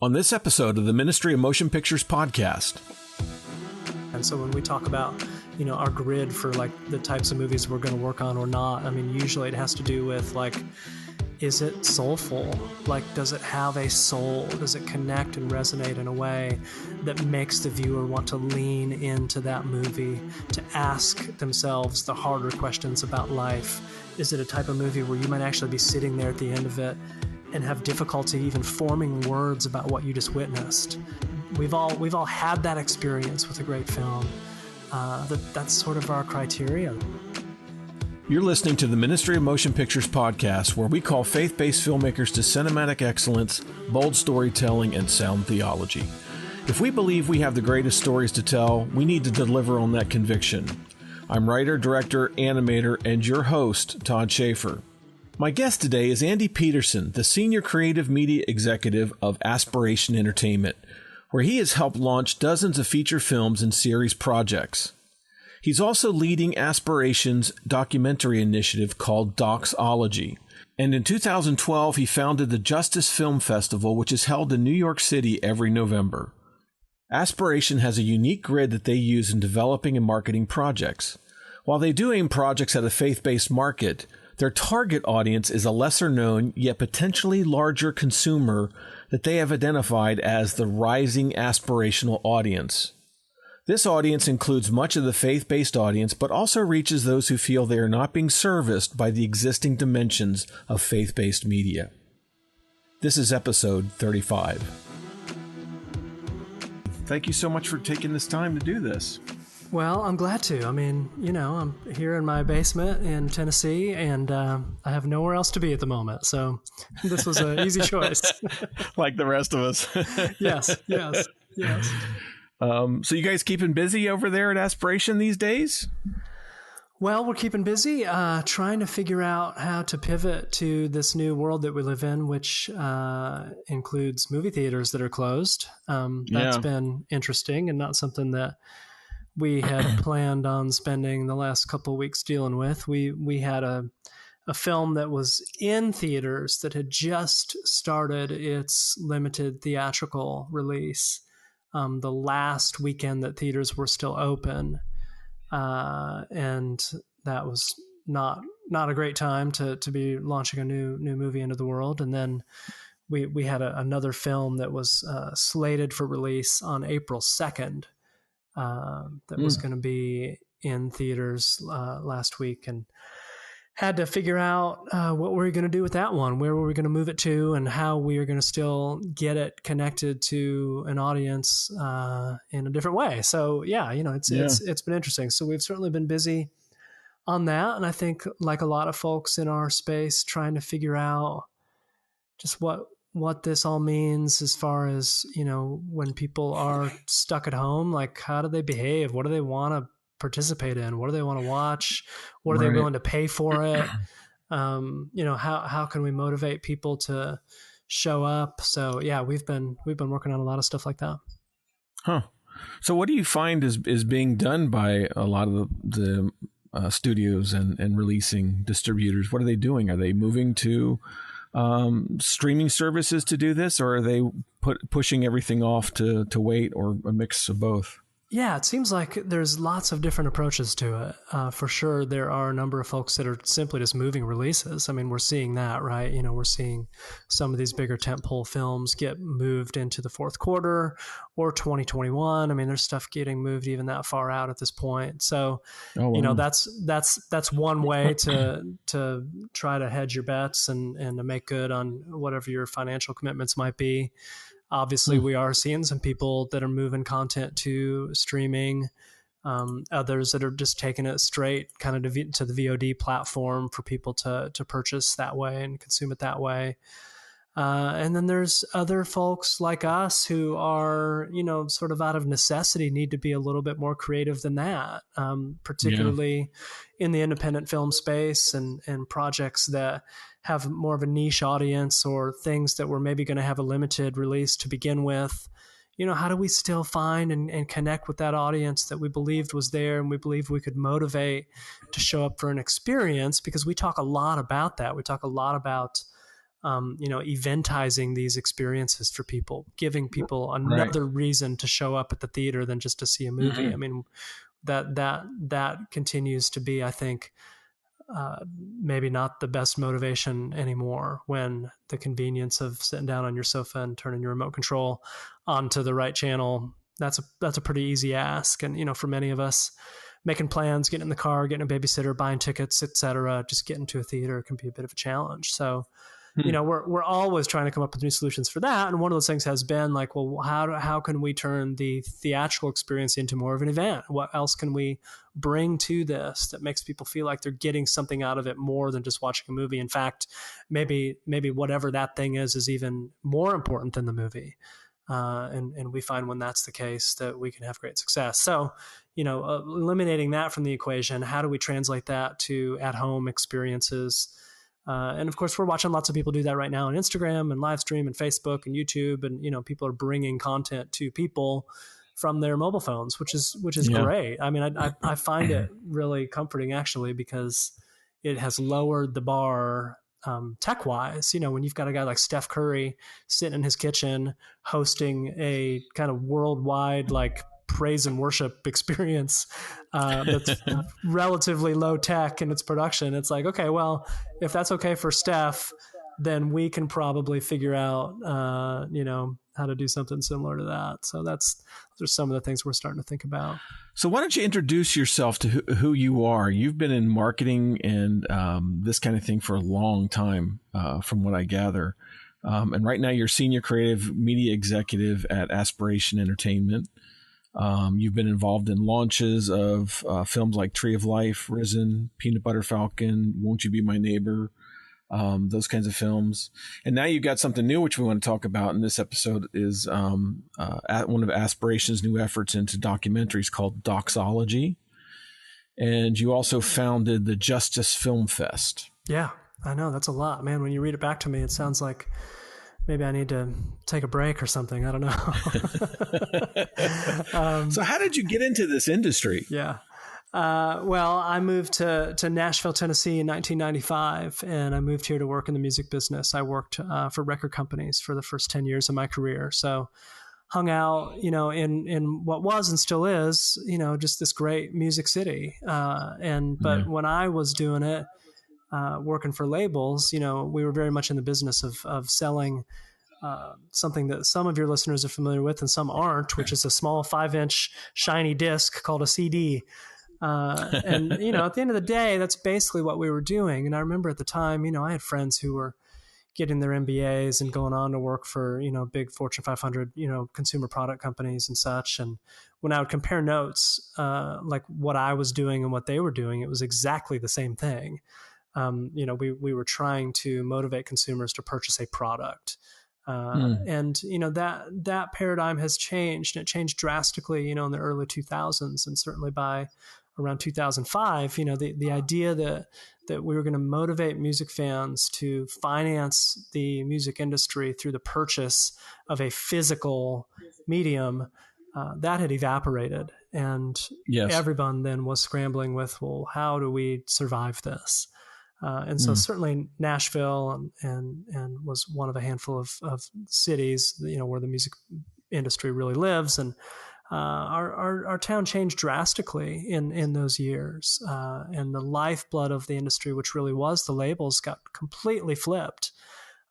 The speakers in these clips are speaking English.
on this episode of the Ministry of Motion Pictures podcast. And so when we talk about, our grid for like the types of movies we're going to work on or not, I mean, usually it has to do with like, is it soulful? Like, does it have a soul? Does it connect and resonate in a way that makes the viewer want to lean into that movie, to ask themselves the harder questions about life? Is it a type of movie where you might actually be sitting there at the end of it and have difficulty even forming words about what you just witnessed? We've all had that experience with a great film. That's sort of our criteria. You're listening to the Ministry of Motion Pictures podcast, where we call faith-based filmmakers to cinematic excellence, bold storytelling, and sound theology. If we believe we have the greatest stories to tell, we need to deliver on that conviction. I'm writer, director, animator, and your host, Todd Schaefer. My guest today is Andy Peterson, the Senior Creative Media Executive of Aspiration Entertainment, where he has helped launch dozens of feature films and series projects. He's also leading Aspirations' documentary initiative called Ology. And in 2012, he founded the Justice Film Festival, which is held in New York City every November. Aspiration has a unique grid that they use in developing and marketing projects. While they do aim projects at a faith-based market, their target audience is a lesser-known, yet potentially larger consumer that they have identified as the rising aspirational audience. This audience includes much of the faith-based audience, but also reaches those who feel they are not being serviced by the existing dimensions of faith-based media. This is episode 35. Thank you so much for taking this time to do this. Well, I'm glad to. I mean, I'm here in my basement in Tennessee, and I have nowhere else to be at the moment. So this was an easy choice. Like the rest of us. Yes. So you guys keeping busy over there at Aspiration these days? Well, we're keeping busy, trying to figure out how to pivot to this new world that we live in, which includes movie theaters that are closed. That's been interesting and not something that we had planned on spending the last couple of weeks dealing with. We had a film that was in theaters that had just started its limited theatrical release the last weekend that theaters were still open. And that was not a great time to be launching a new movie into the world. And then we had another film that was slated for release on April 2nd that was going to be in theaters last week, and had to figure out what we were going to do with that one, where were we going to move it to, and how we are going to still get it connected to an audience in a different way. So it's been interesting. So we've certainly been busy on that, and I think, like a lot of folks in our space, trying to figure out just what this all means as far as, when people are stuck at home, like, how do they behave? What do they want to participate in? What do they want to watch? What are they willing to pay for it? How can we motivate people to show up? So we've been working on a lot of stuff like that. Huh. So what do you find is being done by a lot of the studios and releasing distributors? What are they doing? Are they moving to streaming services to do this, or are they pushing everything off to wait, or a mix of both? Yeah, it seems like there's lots of different approaches to it. For sure, there are a number of folks that are simply just moving releases. I mean, we're seeing that, right? We're seeing some of these bigger tentpole films get moved into the fourth quarter or 2021. I mean, there's stuff getting moved even that far out at this point. So, that's one way to try to hedge your bets and to make good on whatever your financial commitments might be. Obviously, we are seeing some people that are moving content to streaming, others that are just taking it straight kind of to the VOD platform for people to purchase that way and consume it that way. And then there's other folks like us who are, sort of out of necessity, need to be a little bit more creative than that, particularly in the independent film space and projects that have more of a niche audience, or things that were maybe going to have a limited release to begin with. How do we still find and connect with that audience that we believed was there and we believed we could motivate to show up for an experience? Because we talk a lot about that. We talk a lot about eventizing these experiences for people, giving people another reason to show up at the theater than just to see a movie. I mean, that continues to be, I think, maybe not the best motivation anymore, when the convenience of sitting down on your sofa and turning your remote control onto the right channel, that's a pretty easy ask. And, for many of us, making plans, getting in the car, getting a babysitter, buying tickets, etc., just getting to a theater can be a bit of a challenge. So, we're always trying to come up with new solutions for that. And one of those things has been like, well, how can we turn the theatrical experience into more of an event? What else can we bring to this that makes people feel like they're getting something out of it more than just watching a movie? In fact, maybe whatever that thing is even more important than the movie. And we find when that's the case that we can have great success. So, eliminating that from the equation, how do we translate that to at-home experiences? And of course, we're watching lots of people do that right now on Instagram and live stream and Facebook and YouTube. And, people are bringing content to people from their mobile phones, which is great. I mean, I find it really comforting, actually, because it has lowered the bar tech wise. When you've got a guy like Steph Curry sitting in his kitchen hosting a kind of worldwide, like, praise and worship experience that's relatively low tech in its production. It's like, okay, well, if that's okay for Steph, then we can probably figure out, how to do something similar to that. So those are some of the things we're starting to think about. So why don't you introduce yourself to who you are? You've been in marketing and this kind of thing for a long time, from what I gather. And right now you're senior creative media executive at Aspiration Entertainment. You've been involved in launches of films like Tree of Life, Risen, Peanut Butter Falcon, Won't You Be My Neighbor, those kinds of films. And now you've got something new, which we want to talk about in this episode, is one of Aspiration's new efforts into documentaries called Doxology. And you also founded the Justice Film Fest. Yeah, I know. That's a lot, man. When you read it back to me, it sounds like maybe I need to take a break or something. I don't know. So how did you get into this industry? Yeah. Well, I moved to Nashville, Tennessee in 1995, and I moved here to work in the music business. I worked for record companies for the first 10 years of my career. So hung out, in what was and still is, just this great music city. But when I was doing it, working for labels, we were very much in the business of selling something that some of your listeners are familiar with and some aren't, which is a small 5-inch shiny disc called a CD. At the end of the day, that's basically what we were doing. And I remember at the time, I had friends who were getting their MBAs and going on to work for, big Fortune 500, consumer product companies and such. And when I would compare notes, like what I was doing and what they were doing, it was exactly the same thing. We were trying to motivate consumers to purchase a product. And, that paradigm has changed, and it changed drastically, in the early 2000s. And certainly by around 2005, the idea that we were going to motivate music fans to finance the music industry through the purchase of a physical medium, that had evaporated. And everyone then was scrambling with, well, how do we survive this? And so certainly Nashville and was one of a handful of cities, where the music industry really lives. And our town changed drastically in those years. And the lifeblood of the industry, which really was the labels, got completely flipped.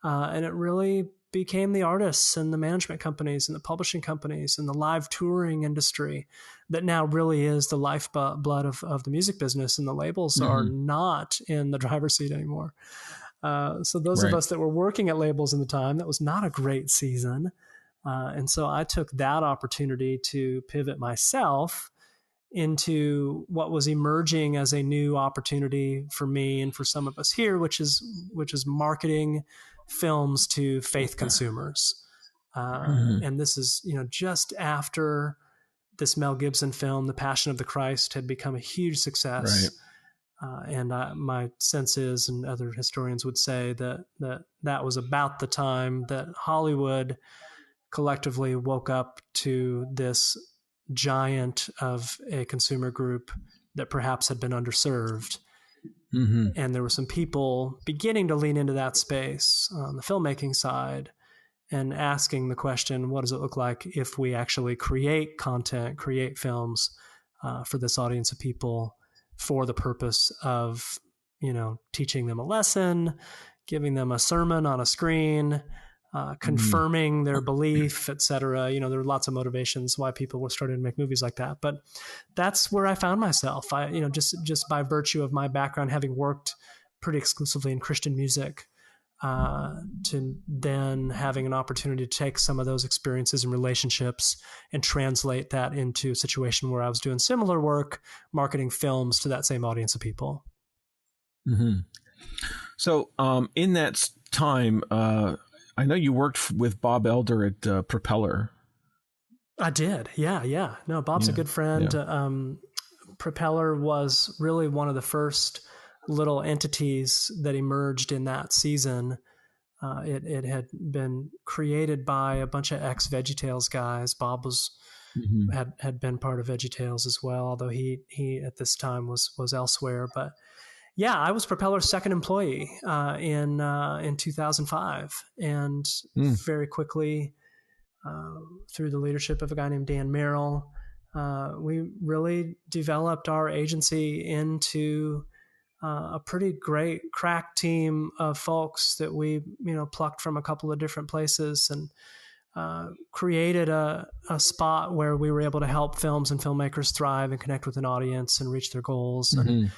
And it really became the artists and the management companies and the publishing companies and the live touring industry that now really is the lifeblood of the music business. And the labels are not in the driver's seat anymore. So those of us that were working at labels in the time, that was not a great season. And so I took that opportunity to pivot myself into what was emerging as a new opportunity for me and for some of us here, which is marketing films to faith consumers. And this is, just after this Mel Gibson film, The Passion of the Christ, had become a huge success. And my sense is, and other historians would say, that was about the time that Hollywood collectively woke up to this giant of a consumer group that perhaps had been underserved. Mm-hmm. And there were some people beginning to lean into that space on the filmmaking side and asking the question, what does it look like if we actually create content, create films for this audience of people for the purpose of, teaching them a lesson, giving them a sermon on a screen, confirming their belief, et cetera. There were lots of motivations why people were starting to make movies like that. But that's where I found myself. Just by virtue of my background, having worked pretty exclusively in Christian music, to then having an opportunity to take some of those experiences and relationships and translate that into a situation where I was doing similar work, marketing films to that same audience of people. Mm-hmm. So in that time, I know you worked with Bob Elder at Propeller. I did. Yeah. No, Bob's a good friend. Yeah. Propeller was really one of the first little entities that emerged in that season. It had been created by a bunch of ex-VeggieTales guys. Bob had been part of VeggieTales as well, although he at this time was elsewhere. But yeah, I was Propeller's second employee in 2005, and very quickly, through the leadership of a guy named Dan Merrill, we really developed our agency into a pretty great crack team of folks that we plucked from a couple of different places and created a spot where we were able to help films and filmmakers thrive and connect with an audience and reach their goals and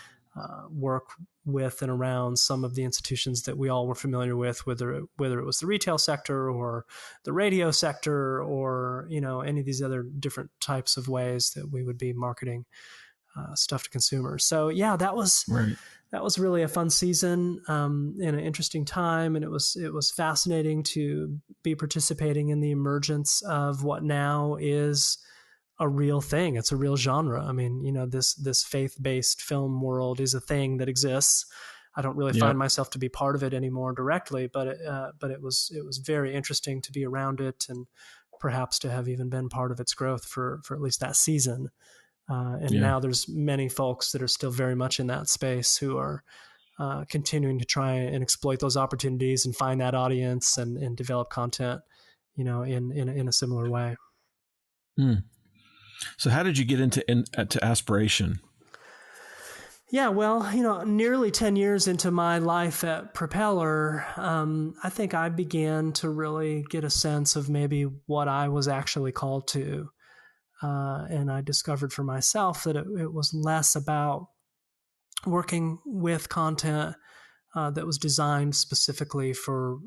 work with and around some of the institutions that we all were familiar with, whether it was the retail sector or the radio sector or any of these other different types of ways that we would be marketing stuff to consumers. So yeah, that was really a fun season and an interesting time, and it was fascinating to be participating in the emergence of what now is a real thing. It's a real genre. I mean, this faith-based film world is a thing that exists. I don't really find myself to be part of it anymore directly, but it was very interesting to be around it and perhaps to have even been part of its growth for at least that season. Now there's many folks that are still very much in that space who are continuing to try and exploit those opportunities and find that audience and develop content, in a similar way. So how did you get to Aspiration? Yeah, well, nearly 10 years into my life at Propeller, I think I began to really get a sense of maybe what I was actually called to. And I discovered for myself that it was less about working with content that was designed specifically for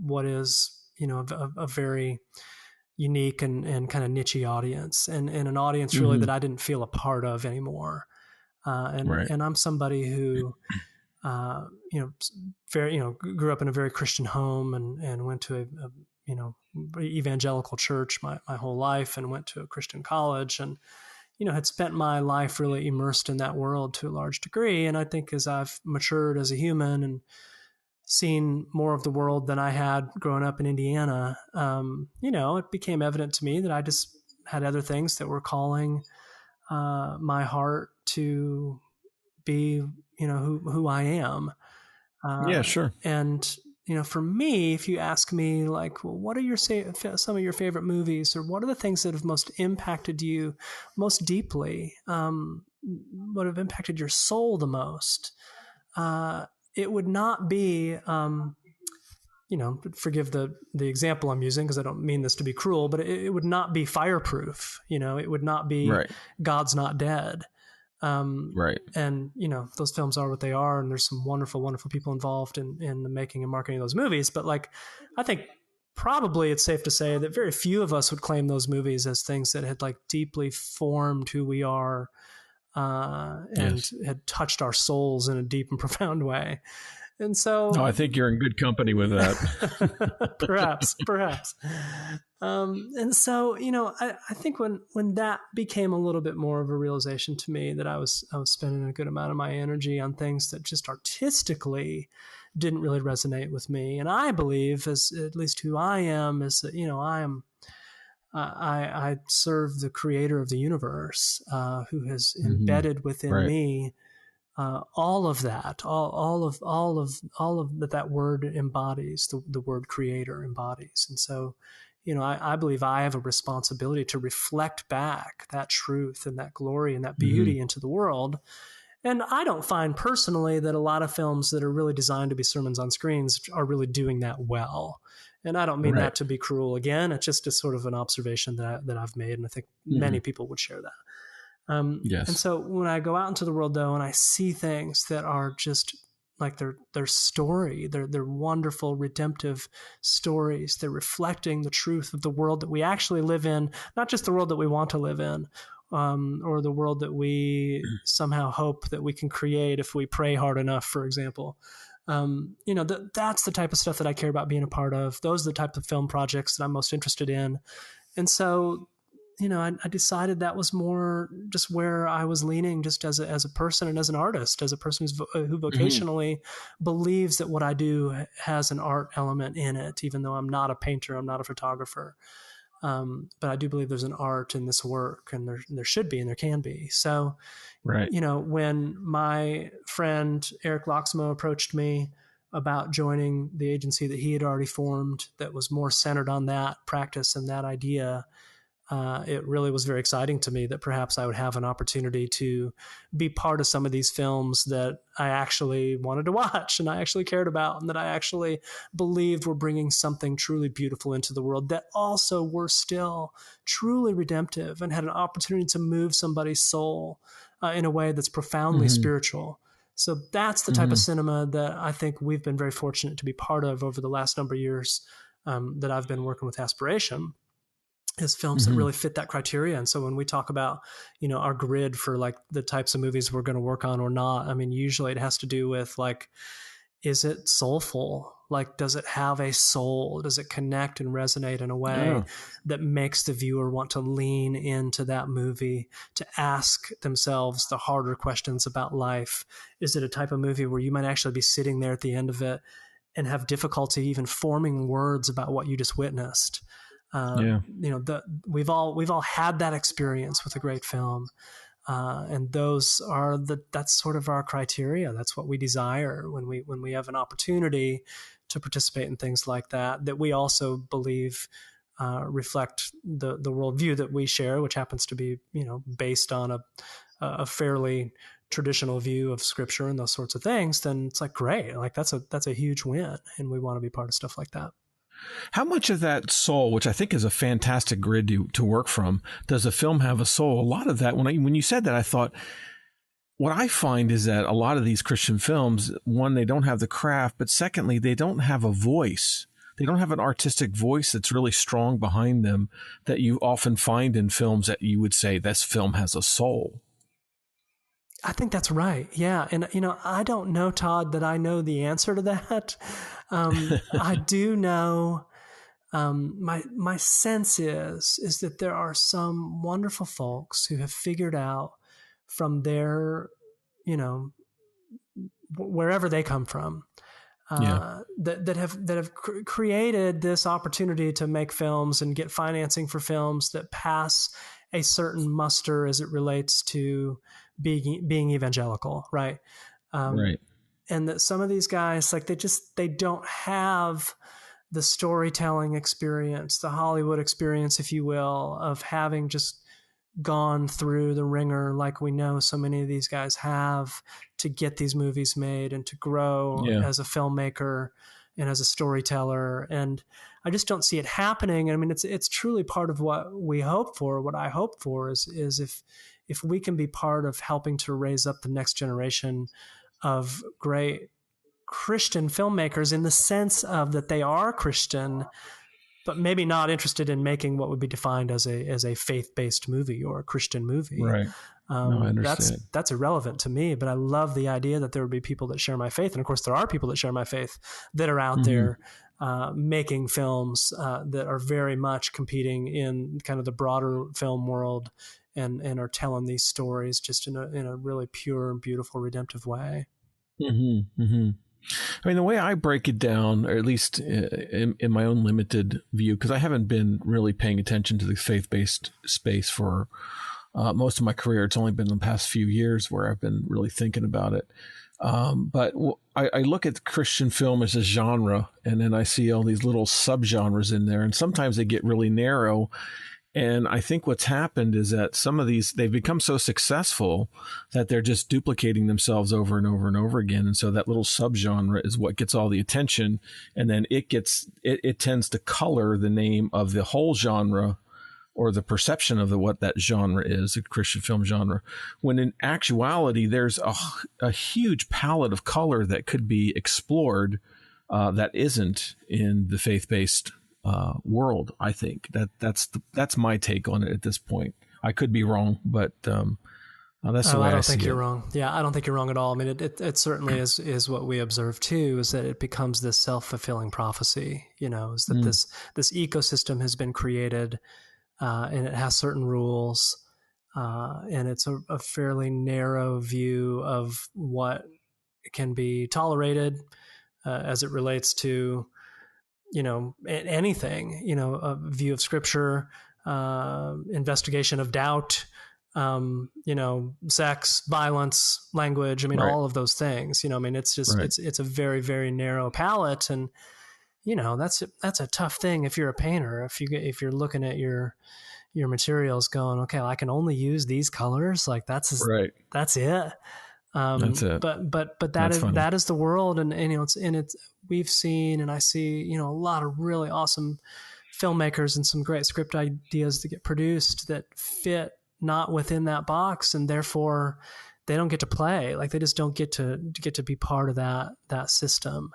what is, a very unique and kind of niche audience and an audience really that I didn't feel a part of anymore. And I'm somebody who, grew up in a very Christian home and went to a evangelical church my whole life and went to a Christian college and, had spent my life really immersed in that world to a large degree. And I think as I've matured as a human and seen more of the world than I had growing up in Indiana, it became evident to me that I just had other things that were calling my heart to be, who I am. Yeah, sure. And, for me, if you ask me like, well, what are some of your favorite movies, or what are the things that have most impacted you most deeply? What have impacted your soul the most? It would not be, forgive the example I'm using because I don't mean this to be cruel, but it would not be Fireproof. It would not be God's Not Dead. And, those films are what they are, and there's some wonderful, wonderful people involved in the making and marketing of those movies. But I think probably it's safe to say that very few of us would claim those movies as things that had deeply formed who we are, and had touched our souls in a deep and profound way. And so I think you're in good company with that. perhaps. And so, I think when that became a little bit more of a realization to me that I was spending a good amount of my energy on things that just artistically didn't really resonate with me. And I believe, as at least who I am, is that, I serve the creator of the universe, who has embedded within me all of that, all of that word embodies, the word creator embodies. And so, I believe I have a responsibility to reflect back that truth and that glory and that beauty into the world. And I don't find personally that a lot of films that are really designed to be sermons on screens are really doing that well. And I don't mean that to be cruel again. It's just a sort of an observation that I've made. And I think many people would share that. Yes. And so when I go out into the world, though, and I see things that are just like their story, they're wonderful, redemptive stories. They're reflecting the truth of the world that we actually live in, not just the world that we want to live in, or the world that we somehow hope that we can create if we pray hard enough, for example. That's the type of stuff that I care about being a part of. Those are the type of film projects that I'm most interested in. And so, I decided that was more just where I was leaning, just as a person and as an artist, as a person who vocationally believes that what I do has an art element in it, even though I'm not a painter, I'm not a photographer. But I do believe there's an art in this work, and there should be, and there can be. So, when my friend Eric Loxmo approached me about joining the agency that he had already formed that was more centered on that practice and that idea, it really was very exciting to me that perhaps I would have an opportunity to be part of some of these films that I actually wanted to watch and I actually cared about, and that I actually believed were bringing something truly beautiful into the world, that also were still truly redemptive and had an opportunity to move somebody's soul in a way that's profoundly spiritual. So that's the type of cinema that I think we've been very fortunate to be part of over the last number of years that I've been working with Aspiration. Is films that really fit that criteria. And so when we talk about, our grid for like the types of movies we're going to work on or not, I mean, usually it has to do with like, is it soulful? Like, does it have a soul? Does it connect and resonate in a way that makes the viewer want to lean into that movie, to ask themselves the harder questions about life? Is it a type of movie where you might actually be sitting there at the end of it and have difficulty even forming words about what you just witnessed? We've all had that experience with a great film, and that's sort of our criteria. That's what we desire when we have an opportunity to participate in things like that. That we also believe reflect the worldview that we share, which happens to be based on a fairly traditional view of Scripture and those sorts of things. Then it's like great, like that's a huge win, and we want to be part of stuff like that. How much of that soul, which I think is a fantastic grid to work from, does a film have a soul? A lot of that, when you said that, I thought, what I find is that a lot of these Christian films, one, they don't have the craft, but secondly, they don't have a voice. They don't have an artistic voice that's really strong behind them that you often find in films that you would say, this film has a soul. I think that's right. Yeah. And, I don't know, Todd, that I know the answer to that. I do know, my sense is that there are some wonderful folks who have figured out from their, wherever they come from, that have created this opportunity to make films and get financing for films that pass a certain muster as it relates to being evangelical, right? Right. And that some of these guys, like they don't have the storytelling experience, the Hollywood experience, if you will, of having just gone through the ringer like we know so many of these guys have to get these movies made and to grow as a filmmaker and as a storyteller. And I just don't see it happening. I mean, it's truly part of what we hope for. What I hope for is if we can be part of helping to raise up the next generation of great Christian filmmakers, in the sense of that they are Christian, but maybe not interested in making what would be defined as a faith-based movie or a Christian movie. Right. No, I understand. That's irrelevant to me, but I love the idea that there would be people that share my faith. And of course, there are people that share my faith that are out there making films that are very much competing in kind of the broader film world and are telling these stories just in a really pure and beautiful, redemptive way. Mm-hmm. Mm-hmm. I mean, the way I break it down, or at least in my own limited view, because I haven't been really paying attention to the faith-based space for most of my career. It's only been the past few years where I've been really thinking about it. But I look at Christian film as a genre, and then I see all these little subgenres in there, and sometimes they get really narrow. And I think what's happened is that some of these, they've become so successful that they're just duplicating themselves over and over and over again. And so that little subgenre is what gets all the attention. And then it tends to color the name of the whole genre, or the perception of what that genre is, the Christian film genre, when in actuality, there's a huge palette of color that could be explored that isn't in the faith-based world. I think that's my take on it at this point. I could be wrong, but that's the way I don't think you're wrong. Yeah, I don't think you're wrong at all. I mean, it certainly is what we observe too, is that it becomes this self-fulfilling prophecy, is that this ecosystem has been created, and it has certain rules, and it's a fairly narrow view of what can be tolerated as it relates to anything, a view of scripture, investigation of doubt, sex, violence, language. I mean, all of those things, it's just, it's a very, very narrow palette. And, that's a tough thing. If you're a painter, if you're looking at your materials going, okay, well, I can only use these colors. Like that's it. That's it. But that is the world. And we've seen, and I see, a lot of really awesome filmmakers and some great script ideas that get produced that fit not within that box. And therefore they don't get to play. Like they just don't get to be part of that system.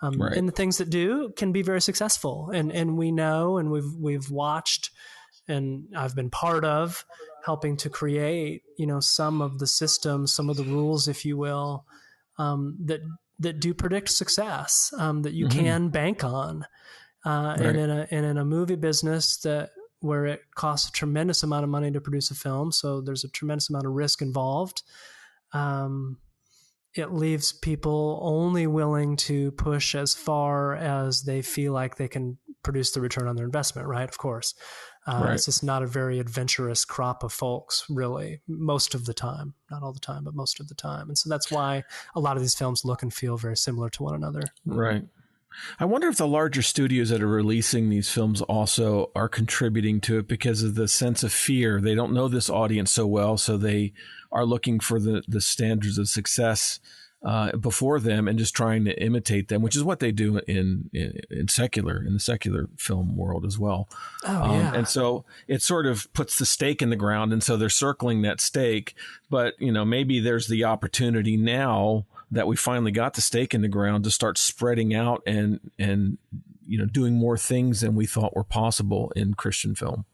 And the things that do can be very successful. And we know, and we've watched, and I've been part of helping to create, some of the systems, some of the rules, if you will, that do predict success, that you can bank on. And in a movie business where it costs a tremendous amount of money to produce a film, so there's a tremendous amount of risk involved. It leaves people only willing to push as far as they feel like they can produce the return on their investment, right? Of course. It's just not a very adventurous crop of folks, really, most of the time. Not all the time, but most of the time. And so that's why a lot of these films look and feel very similar to one another. Right. I wonder if the larger studios that are releasing these films also are contributing to it because of the sense of fear. They don't know this audience so well, so they are looking for the standards of success before them and just trying to imitate them, which is what they do in the secular film world as well. And so it sort of puts the stake in the ground, and so they're circling that stake. But maybe there's the opportunity now that we finally got the stake in the ground to start spreading out and doing more things than we thought were possible in Christian film.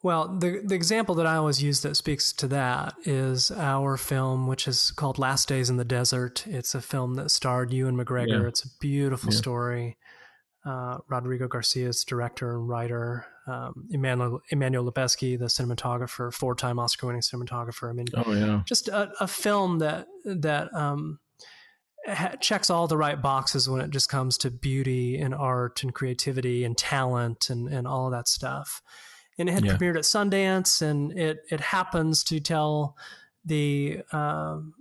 Well, the example that I always use that speaks to that is our film, which is called Last Days in the Desert. It's a film that starred Ewan McGregor. It's a beautiful story. Rodrigo Garcia's director and writer. Emmanuel Lubezki, the cinematographer, 4-time Oscar-winning cinematographer. I mean, just a film that checks all the right boxes when it just comes to beauty and art and creativity and talent and all of that stuff. And it had premiered at Sundance, and it happens to tell the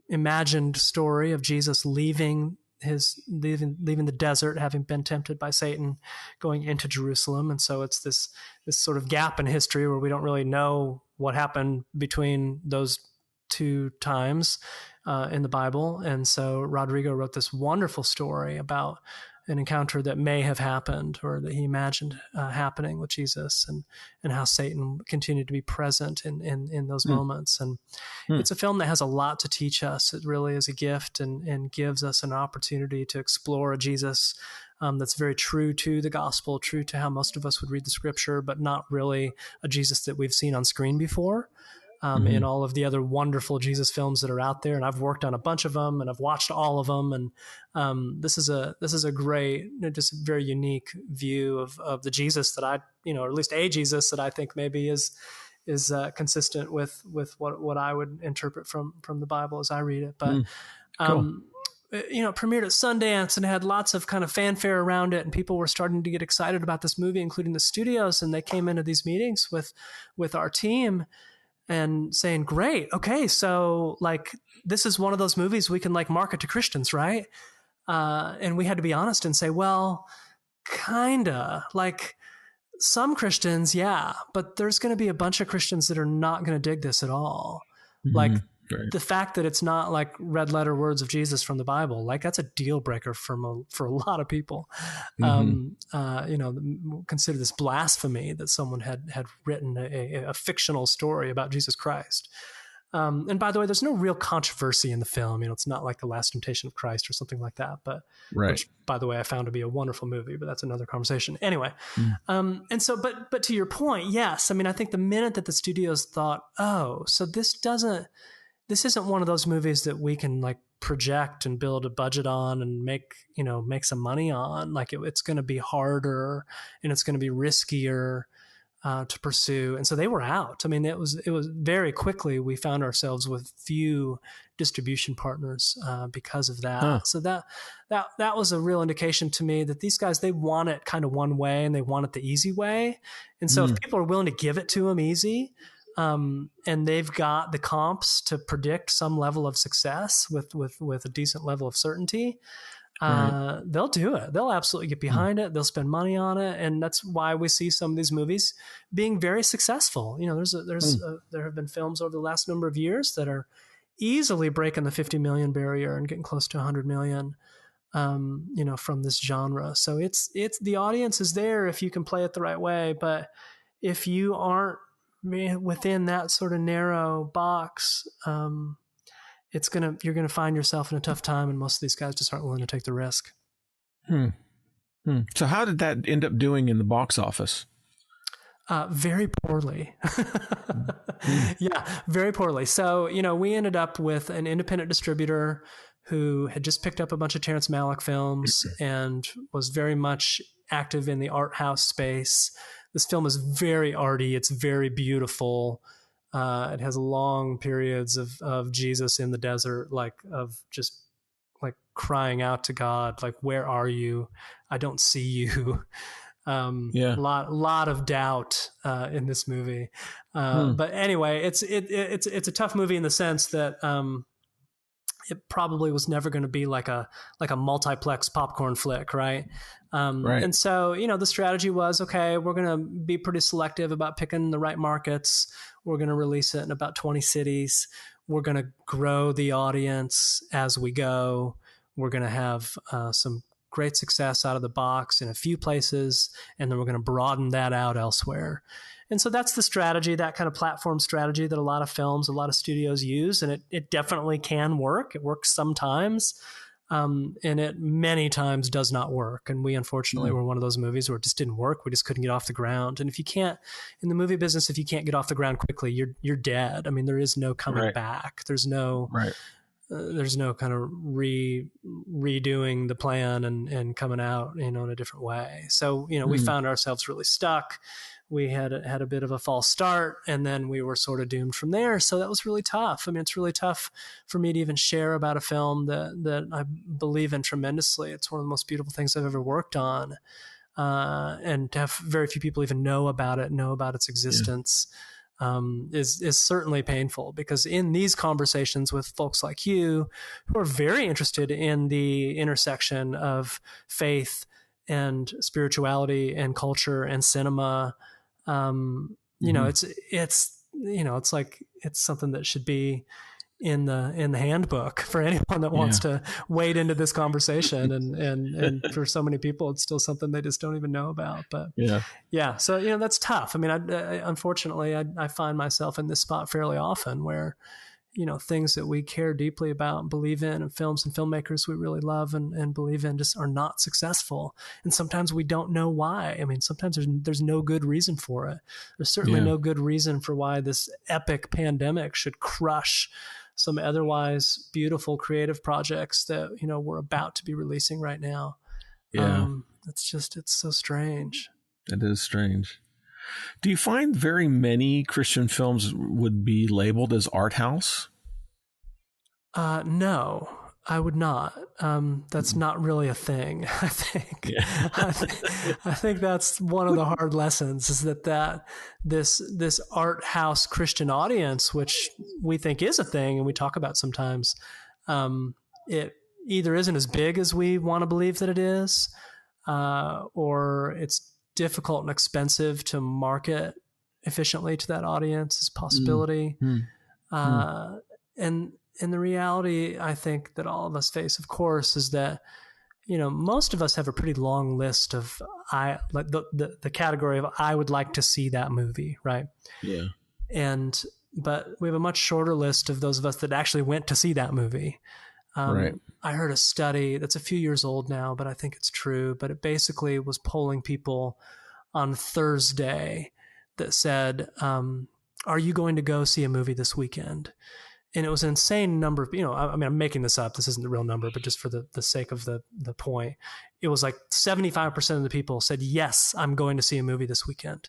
imagined story of Jesus leaving the desert, having been tempted by Satan, going into Jerusalem. And so it's this sort of gap in history where we don't really know what happened between those two times in the Bible. And so Rodrigo wrote this wonderful story about an encounter that may have happened or that he imagined happening with Jesus, and how Satan continued to be present in those moments. And it's a film that has a lot to teach us. It really is a gift and gives us an opportunity to explore a Jesus that's very true to the gospel, true to how most of us would read the scripture, but not really a Jesus that we've seen on screen before. In all of the other wonderful Jesus films that are out there. And I've worked on a bunch of them, and I've watched all of them. And this is a great, just very unique view of the Jesus that I, or at least a Jesus that I think maybe is consistent with what I would interpret from the Bible as I read it. But, Cool. It premiered at Sundance and had lots of kind of fanfare around it, and people were starting to get excited about this movie, including the studios. And they came into these meetings with our team. and saying, great, okay, so like this is one of those movies we can like market to Christians, right? And we had to be honest and say, well, kinda. Like some Christians, yeah, but there's going to be a bunch of Christians that are not going to dig this at all. Like the fact that it's not like red letter words of Jesus from the Bible, like that's a deal breaker for a lot of people. Consider this blasphemy that someone had written a fictional story about Jesus Christ. And by the way, there's no real controversy in the film. It's not like The Last Temptation of Christ or something like that, but which, by the way, I found to be a wonderful movie, but that's another conversation. Anyway. And so, but to your point, yes. I mean, I think the minute that the studios thought, oh, so this isn't one of those movies that we can like project and build a budget on and make some money on. Like it's going to be harder and it's going to be riskier to pursue. And so they were out. I mean, it was very quickly, we found ourselves with few distribution partners because of that. So that was a real indication to me that these guys, they want it kind of one way and they want it the easy way. And so if people are willing to give it to them easy, and they've got the comps to predict some level of success with a decent level of certainty, they'll do it. They'll absolutely get behind it. They'll spend money on it. And that's why we see some of these movies being very successful. There have been films over the last number of years that are easily breaking the 50 million barrier and getting close to 100 million, from this genre. So it's the audience is there if you can play it the right way. But if you aren't within that sort of narrow box, you're gonna find yourself in a tough time, and most of these guys just aren't willing to take the risk. So how did that end up doing in the box office? Very poorly. Yeah, very poorly. So, we ended up with an independent distributor who had just picked up a bunch of Terrence Malick films and was very much active in the art house space. This film is very arty. It's very beautiful. It has long periods of Jesus in the desert, of just like crying out to God, like, where are you? I don't see you. Lot of doubt in this movie. But anyway, it's a tough movie in the sense that it probably was never going to be like a multiplex popcorn flick, right? And so, the strategy was, okay, we're going to be pretty selective about picking the right markets. We're going to release it in about 20 cities. We're going to grow the audience as we go. We're going to have some great success out of the box in a few places, and then we're going to broaden that out elsewhere. And so that's the strategy, that kind of platform strategy that a lot of films, a lot of studios use, and it definitely can work. It works sometimes. And it many times does not work. And we unfortunately were one of those movies where it just didn't work. We just couldn't get off the ground. And if you can't, in the movie business, if you can't get off the ground quickly, you're dead. I mean, there is no coming back. There's no kind of redoing the plan and coming out, in a different way. So, we found ourselves really stuck. We had a bit of a false start, and then we were sort of doomed from there. So that was really tough. I mean, it's really tough for me to even share about a film that I believe in tremendously. It's one of the most beautiful things I've ever worked on. And to have very few people even know about its existence, is certainly painful, because in these conversations with folks like you, who are very interested in the intersection of faith and spirituality and culture and cinema, it's like, it's something that should be in the handbook for anyone that wants to wade into this conversation. And for so many people, it's still something they just don't even know about. But so, that's tough. I mean, unfortunately, I find myself in this spot fairly often where, things that we care deeply about and believe in, and films and filmmakers we really love and believe in, just are not successful. And sometimes we don't know why. I mean, sometimes there's no good reason for it. There's certainly no good reason for why this epic pandemic should crush some otherwise beautiful creative projects that, we're about to be releasing right now. It's so strange. It is strange. Do you find very many Christian films would be labeled as art house? No. I would not. That's not really a thing. I think. Yeah. I think that's one of the hard lessons is that this art house Christian audience, which we think is a thing and we talk about sometimes, it either isn't as big as we want to believe that it is, or it's difficult and expensive to market efficiently to that audience is a possibility. And the reality, I think, that all of us face, of course, is that, most of us have a pretty long list of the category of I would like to see that movie, right? Yeah. But we have a much shorter list of those of us that actually went to see that movie. Right. I heard a study that's a few years old now, but I think it's true. But it basically was polling people on Thursday that said, are you going to go see a movie this weekend? And it was an insane number of, I'm making this up. This isn't the real number, but just for the sake of the point, it was like 75% of the people said, yes, I'm going to see a movie this weekend.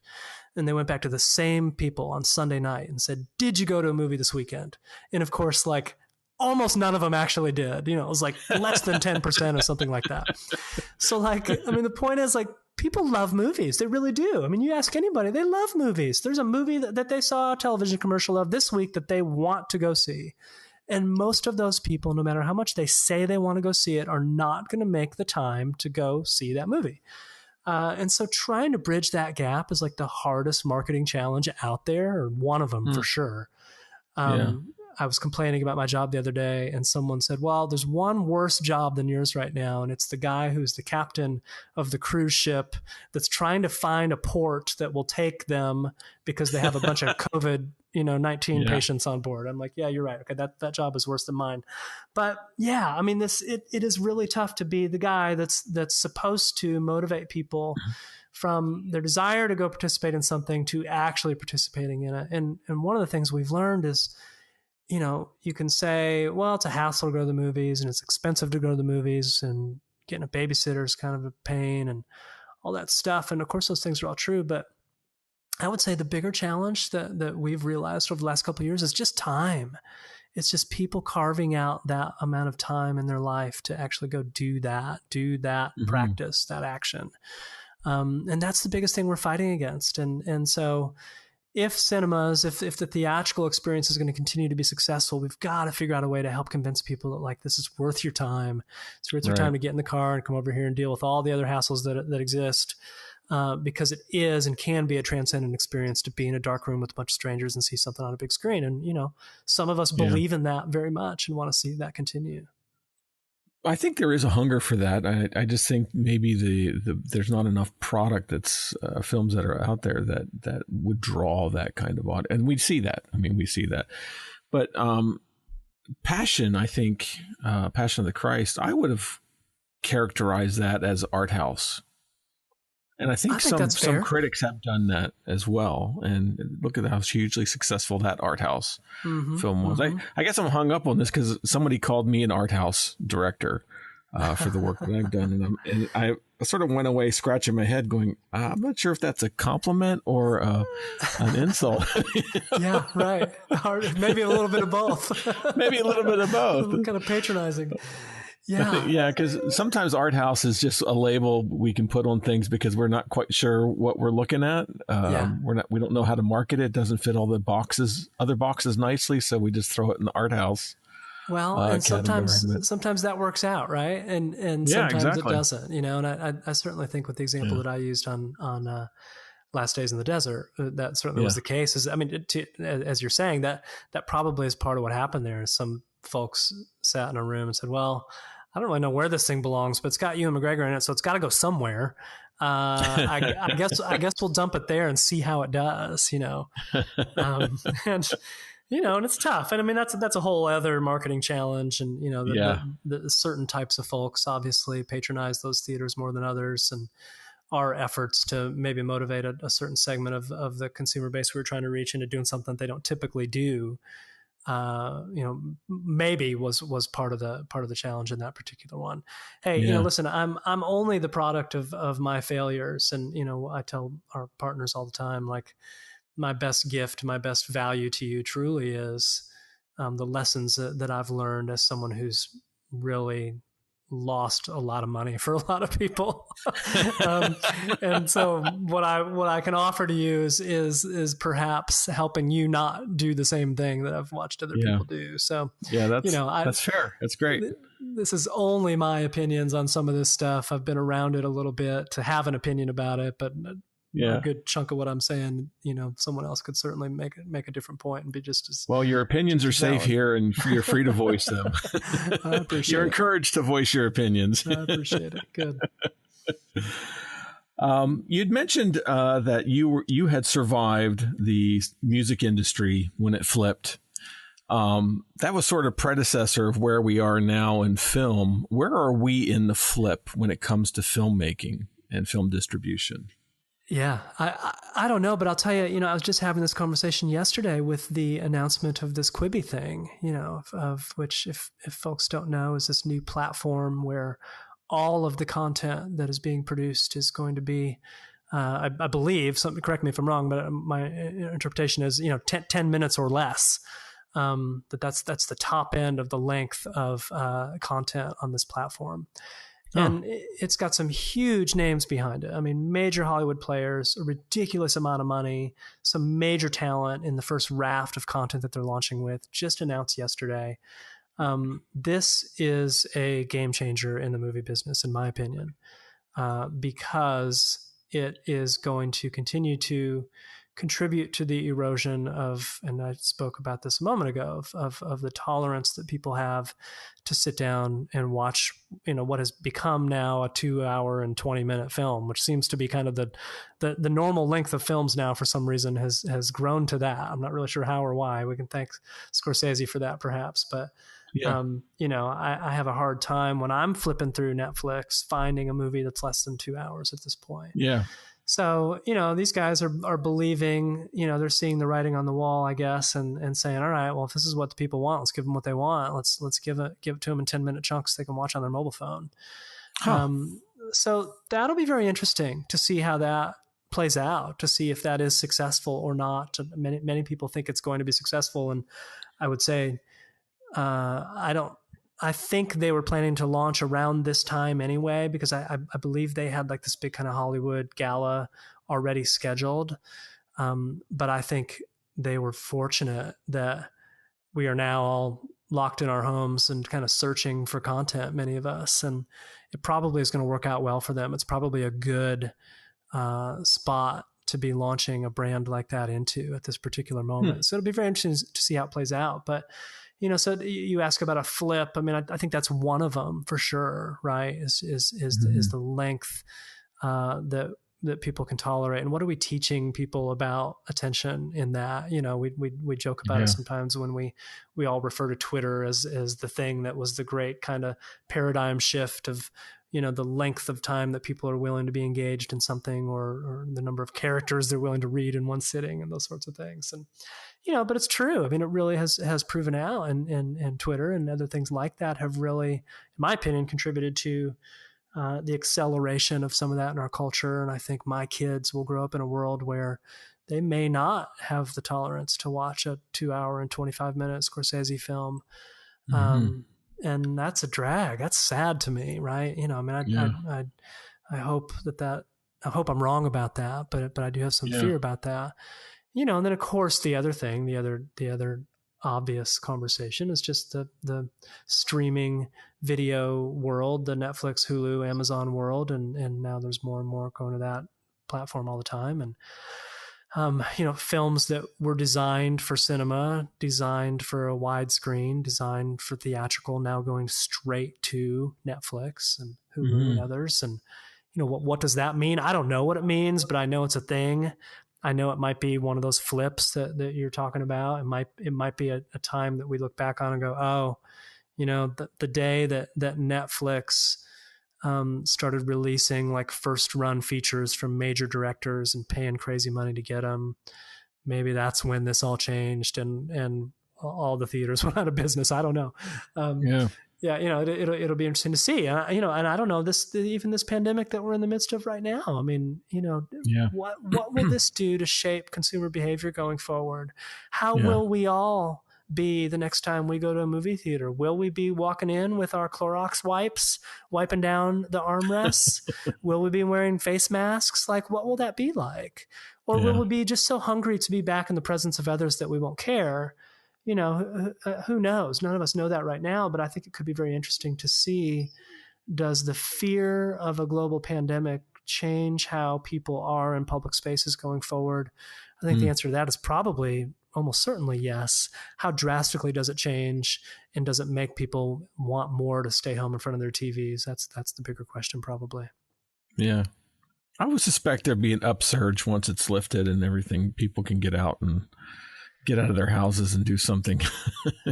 And they went back to the same people on Sunday night and said, did you go to a movie this weekend? And of course, like almost none of them actually did. It was like less than 10% or something like that. So the point is people love movies. They really do. You ask anybody, they love movies. There's a movie that they saw a television commercial of this week that they want to go see. And most of those people, no matter how much they say they want to go see it, are not going to make the time to go see that movie. And so trying to bridge that gap is like the hardest marketing challenge out there, or one of them for sure. I was complaining about my job the other day, and someone said, well, there's one worse job than yours right now. And it's the guy who's the captain of the cruise ship that's trying to find a port that will take them because they have a bunch of COVID-19 patients on board. I'm like, yeah, you're right. Okay. That job is worse than mine. But yeah, it is really tough to be the guy that's supposed to motivate people from their desire to go participate in something to actually participating in it. And one of the things we've learned is, you can say, well, it's a hassle to go to the movies and it's expensive to go to the movies and getting a babysitter is kind of a pain and all that stuff. And of course, those things are all true. But I would say the bigger challenge that we've realized over the last couple of years is just time. It's just people carving out that amount of time in their life to actually go do that practice, that action. And that's the biggest thing we're fighting against. And so if cinemas, if the theatrical experience is going to continue to be successful, we've got to figure out a way to help convince people that this is worth your time. It's worth your time to get in the car and come over here and deal with all the other hassles that exist, because it is and can be a transcendent experience to be in a dark room with a bunch of strangers and see something on a big screen. And, some of us believe in that very much and want to see that continue. I think there is a hunger for that. I just think maybe there's not enough product that's films that are out there that would draw that kind of audience. And we see that. We see that. But Passion, I think, Passion of the Christ, I would have characterized that as art house. And I think some critics have done that as well. And look at how hugely successful that art house film was. I guess I'm hung up on this because somebody called me an art house director for the work that I've done. And I sort of went away scratching my head going, I'm not sure if that's a compliment or an insult. Yeah, right. Maybe a little bit of both. Maybe a little bit of both. Kind of patronizing. Yeah, because sometimes art house is just a label we can put on things because we're not quite sure what we're looking at. We don't know how to market it. It doesn't fit all the other boxes nicely, so we just throw it in the art house. Well, and sometimes that works out, right? And sometimes it doesn't. And I certainly think with the example that I used on Last Days in the Desert, that certainly was the case. As you're saying, that probably is part of what happened there. Some folks sat in a room and said, well, I don't really know where this thing belongs, but it's got Ewan McGregor in it, so it's got to go somewhere. I guess we'll dump it there and see how it does, and it's tough. And that's a whole other marketing challenge. And, the certain types of folks obviously patronize those theaters more than others. And our efforts to maybe motivate a certain segment of the consumer base we were trying to reach into doing something they don't typically do, maybe was part of the challenge in that particular one. Hey, listen, I'm only the product of my failures. And, I tell our partners all the time, my best gift, my best value to you truly is the lessons that I've learned as someone who's really lost a lot of money for a lot of people. And so what I can offer to you is perhaps helping you not do the same thing that I've watched other people do. So that's fair. That's great. This is only my opinions on some of this stuff. I've been around it a little bit to have an opinion about it, but a good chunk of what I'm saying, someone else could certainly make a different point and be just as well. Your opinions are safe here, and you're free to voice them. I appreciate You're it. encouraged to voice your opinions. I appreciate it. Good. You'd mentioned that you had survived the music industry when it flipped. That was sort of predecessor of where we are now in film. Where are we in the flip when it comes to filmmaking and film distribution? Yeah, I don't know, but I'll tell you, I was just having this conversation yesterday with the announcement of this Quibi thing, of which, if folks don't know, is this new platform where all of the content that is being produced is going to be, I believe, correct me if I'm wrong, but my interpretation is, 10 minutes or less. That's the top end of the length of content on this platform. And it's got some huge names behind it. I mean, major Hollywood players, a ridiculous amount of money, some major talent in the first raft of content that they're launching with, just announced yesterday. This is a game changer in the movie business, in my opinion, because it is going to continue to contribute to the erosion of, and I spoke about this a moment ago, of the tolerance that people have to sit down and watch, what has become now a 2 hour and 20-minute film, which seems to be kind of the normal length of films now. For some reason has grown to that. I'm not really sure how or why. We can thank Scorsese for that perhaps, but I have a hard time when I'm flipping through Netflix finding a movie that's less than 2 hours at this point. Yeah. So, these guys are believing, they're seeing the writing on the wall, I guess, and saying, all right, well, if this is what the people want, let's give them what they want. Let's give it to them in 10-minute chunks they can watch on their mobile phone. So that'll be very interesting to see how that plays out, to see if that is successful or not. Many people think it's going to be successful. And I would say, I think they were planning to launch around this time anyway, because I believe they had like this big kind of Hollywood gala already scheduled. But I think they were fortunate that we are now all locked in our homes and kind of searching for content, many of us. And it probably is going to work out well for them. It's probably a good spot to be launching a brand like that into at this particular moment. So it'll be very interesting to see how it plays out. But so you ask about a flip. I mean, I think that's one of them for sure, right? Is the length that people can tolerate, and what are we teaching people about attention in that? We joke about it sometimes when we all refer to Twitter as the thing that was the great kind of paradigm shift of the length of time that people are willing to be engaged in something, or the number of characters they're willing to read in one sitting, and those sorts of things. And but it's true. I mean, it really has proven out, and Twitter and other things like that have really, in my opinion, contributed to the acceleration of some of that in our culture. And I think my kids will grow up in a world where they may not have the tolerance to watch a 2 hour and 25-minute Scorsese film. And that's a drag. That's sad to me, right? I hope I hope I'm wrong about that, but I do have some fear about that. And then of course the other obvious conversation is just the streaming video world, the Netflix, Hulu, Amazon world, and now there's more and more going to that platform all the time. And films that were designed for cinema, designed for a widescreen, designed for theatrical, now going straight to Netflix and Hulu and others. And what does that mean? I don't know what it means, but I know it's a thing. I know it might be one of those flips that you're talking about. It might be a time that we look back on and go, oh, the day that Netflix started releasing like first run features from major directors and paying crazy money to get them. Maybe that's when this all changed and all the theaters went out of business. I don't know. It'll be interesting to see. And I don't know even this pandemic that we're in the midst of right now. I mean, what will this do to shape consumer behavior going forward? How will we all be the next time we go to a movie theater? Will we be walking in with our Clorox wipes, wiping down the armrests? Will we be wearing face masks? Like, what will that be like? Or will we be just so hungry to be back in the presence of others that we won't care? You know, who knows? None of us know that right now, but I think it could be very interesting to see, does the fear of a global pandemic change how people are in public spaces going forward? I think the answer to that is probably almost certainly yes. How drastically does it change, and does it make people want more to stay home in front of their TVs? That's the bigger question, probably. Yeah. I would suspect there'd be an upsurge once it's lifted and everything. People can get out of their houses and do something.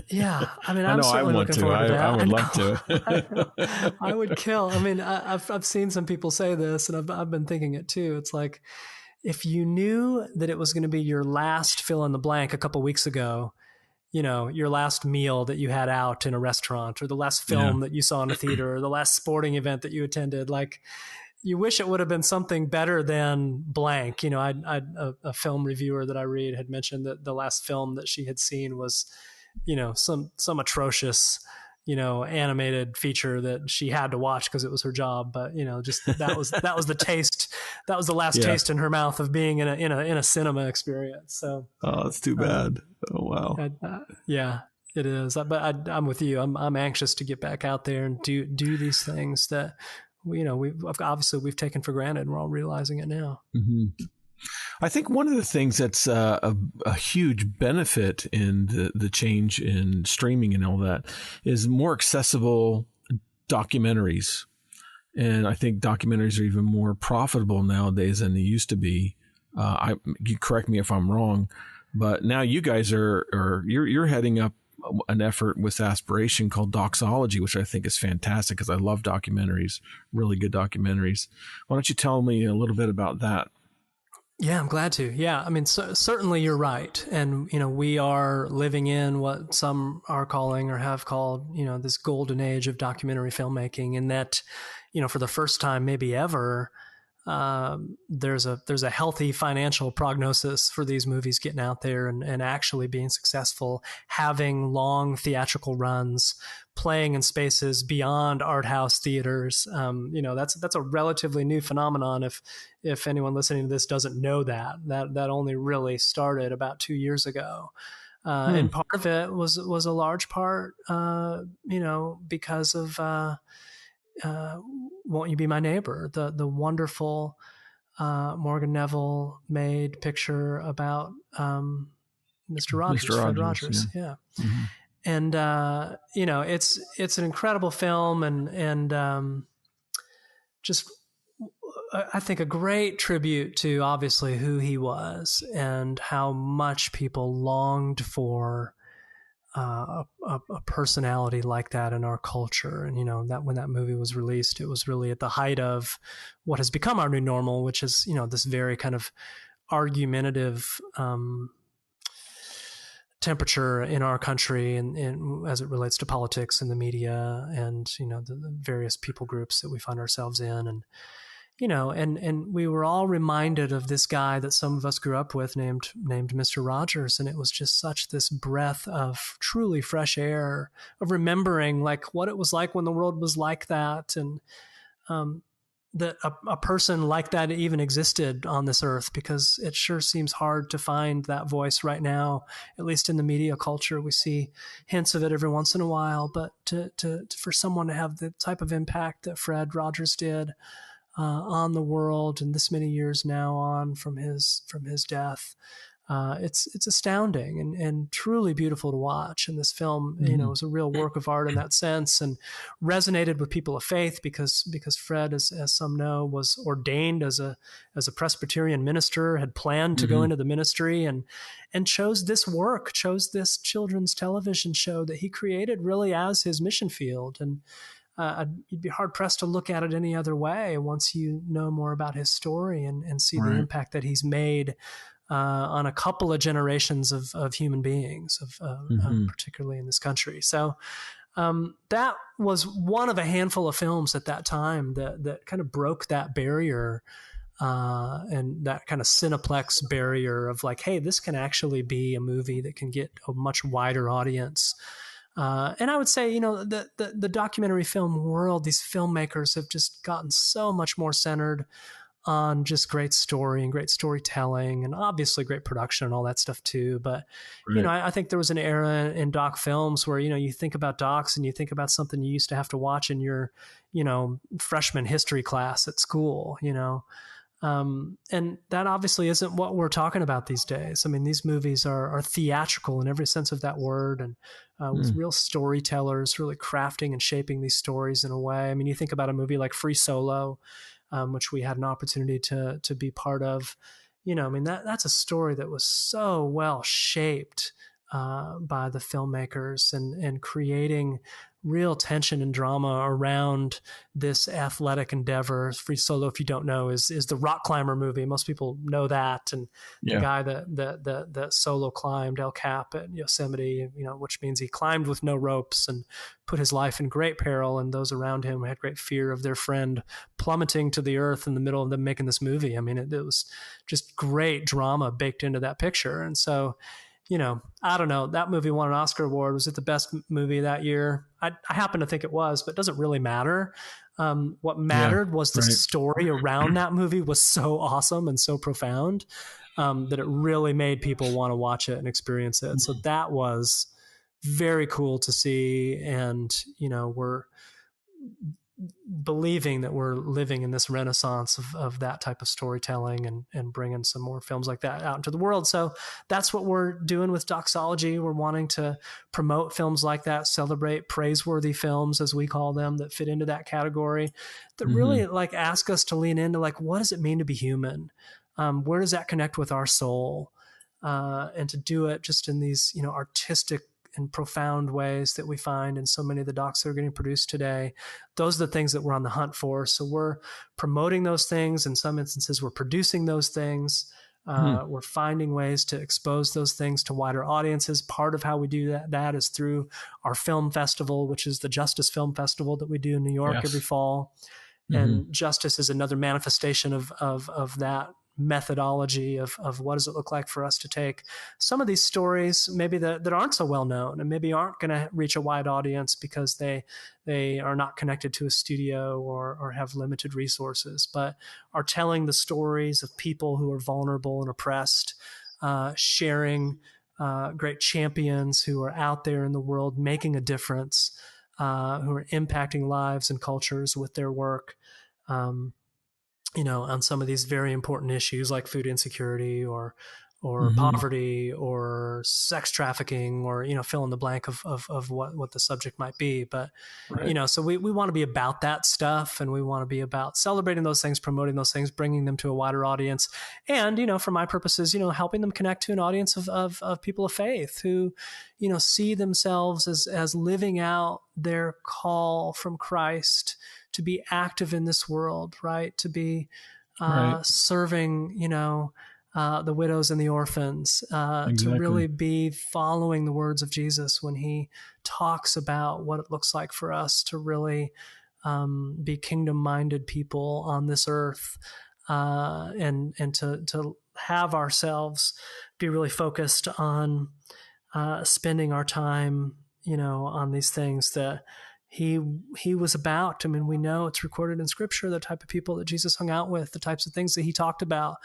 Yeah. I mean, I'm certainly looking forward to that. I would love to. I would kill. I mean, I've seen some people say this, and I've been thinking it too. It's like, if you knew that it was going to be your last fill in the blank a couple weeks ago, you know, your last meal that you had out in a restaurant, or the last film that you saw in a theater, or the last sporting event that you attended, like, you wish it would have been something better than blank. You know, a film reviewer that I read had mentioned that the last film that she had seen was, you know, some atrocious, you know, animated feature that she had to watch because it was her job. But, you know, just that was the taste. That was the last taste in her mouth of being in a cinema experience. So, oh, that's too bad. Oh, wow. Yeah, it is. But I'm with you. I'm anxious to get back out there and do these things that, you know, we've taken for granted, and we're all realizing it now. Mm-hmm. I think one of the things that's a huge benefit in the change in streaming and all that is more accessible documentaries. And I think documentaries are even more profitable nowadays than they used to be. You correct me if I'm wrong, but now you guys you're heading up an effort with Aspiration called Doxology, which I think is fantastic because I love documentaries, really good documentaries. Why don't you tell me a little bit about that? Yeah, I'm glad to. Yeah, I mean, certainly you're right. And, you know, we are living in what some are calling or have called, you know, this golden age of documentary filmmaking, and that, you know, for the first time maybe ever, there's a healthy financial prognosis for these movies getting out there and actually being successful, having long theatrical runs, playing in spaces beyond art house theaters. You know, that's a relatively new phenomenon. If anyone listening to this doesn't know that only really started about 2 years ago. And part of it was a large part, you know, because of, Won't You Be My Neighbor, the wonderful Morgan Neville made picture about Mr. Rogers, Fred Rogers. Yeah. Mm-hmm. And you know, it's an incredible film, and just, I think, a great tribute to obviously who he was and how much people longed for a personality like that in our culture. And, you know, that when that movie was released, it was really at the height of what has become our new normal, which is, you know, this very kind of argumentative temperature in our country, and as it relates to politics and the media and, you know, the various people groups that we find ourselves in. And, you know, and we were all reminded of this guy that some of us grew up with named Mr. Rogers. And it was just such this breath of truly fresh air, of remembering like what it was like when the world was like that. And that a person like that even existed on this earth, because it sure seems hard to find that voice right now, at least in the media culture. We see hints of it every once in a while, but for someone to have the type of impact that Fred Rogers did on the world, and this many years now on from his death, it's astounding and truly beautiful to watch. And this film, you know, was a real work of art in that sense, and resonated with people of faith because Fred, as some know, was ordained as a Presbyterian minister, had planned to go into the ministry, and chose this children's television show that he created really as his mission field. And you'd be hard pressed to look at it any other way once you know more about his story and see the impact that he's made on a couple of generations of human beings, particularly in this country. So that was one of a handful of films at that time that kind of broke that barrier and that kind of Cineplex barrier of like, hey, this can actually be a movie that can get a much wider audience. And I would say, you know, the documentary film world, these filmmakers have just gotten so much more centered on just great story and great storytelling, and obviously great production and all that stuff too. But, you know, I think there was an era in doc films where, you know, you think about docs and you think about something you used to have to watch in your, you know, freshman history class at school, you know. And that obviously isn't what we're talking about these days. I mean, these movies are theatrical in every sense of that word, and with real storytellers really crafting and shaping these stories in a way. I mean, you think about a movie like Free Solo, which we had an opportunity to be part of. You know, I mean, that's a story that was so well shaped by the filmmakers and creating real tension and drama around this athletic endeavor. Free Solo, if you don't know, is the rock climber movie. Most people know that. And the guy that solo climbed El Cap at Yosemite, you know, which means he climbed with no ropes and put his life in great peril. And those around him had great fear of their friend plummeting to the earth in the middle of them making this movie. I mean, it was just great drama baked into that picture. And so, you know, I don't know. That movie won an Oscar award. Was it the best movie that year? I happen to think it was, but it doesn't really matter. What mattered was the story around that movie was so awesome and so profound that it really made people want to watch it and experience it. So that was very cool to see. And, you know, we're believing that we're living in this renaissance of that type of storytelling and bringing some more films like that out into the world. So that's what we're doing with Doxology. We're wanting to promote films like that, celebrate praiseworthy films, as we call them, that fit into that category, that really like ask us to lean into like, what does it mean to be human? Where does that connect with our soul? And to do it just in these, you know, artistic and profound ways that we find in so many of the docs that are getting produced today. Those are the things that we're on the hunt for. So we're promoting those things. In some instances, we're producing those things. We're finding ways to expose those things to wider audiences. Part of how we do that is through our film festival, which is the Justice Film Festival that we do in New York every fall. And Justice is another manifestation of that methodology of what does it look like for us to take some of these stories maybe that aren't so well known and maybe aren't going to reach a wide audience because they are not connected to a studio or have limited resources, but are telling the stories of people who are vulnerable and oppressed, sharing great champions who are out there in the world making a difference, who are impacting lives and cultures with their work. You know, on some of these very important issues like food insecurity or poverty or sex trafficking or, you know, fill in the blank of what the subject might be. But, you know, so we want to be about that stuff, and we want to be about celebrating those things, promoting those things, bringing them to a wider audience. And, you know, for my purposes, you know, helping them connect to an audience of people of faith who, you know, see themselves as living out their call from Christ to be active in this world, right? To be serving, you know, the widows and the orphans, to really be following the words of Jesus when he talks about what it looks like for us to really be kingdom-minded people on this earth, and to have ourselves be really focused on spending our time, you know, on these things that he was about. I mean, we know it's recorded in Scripture, the type of people that Jesus hung out with, the types of things that he talked about.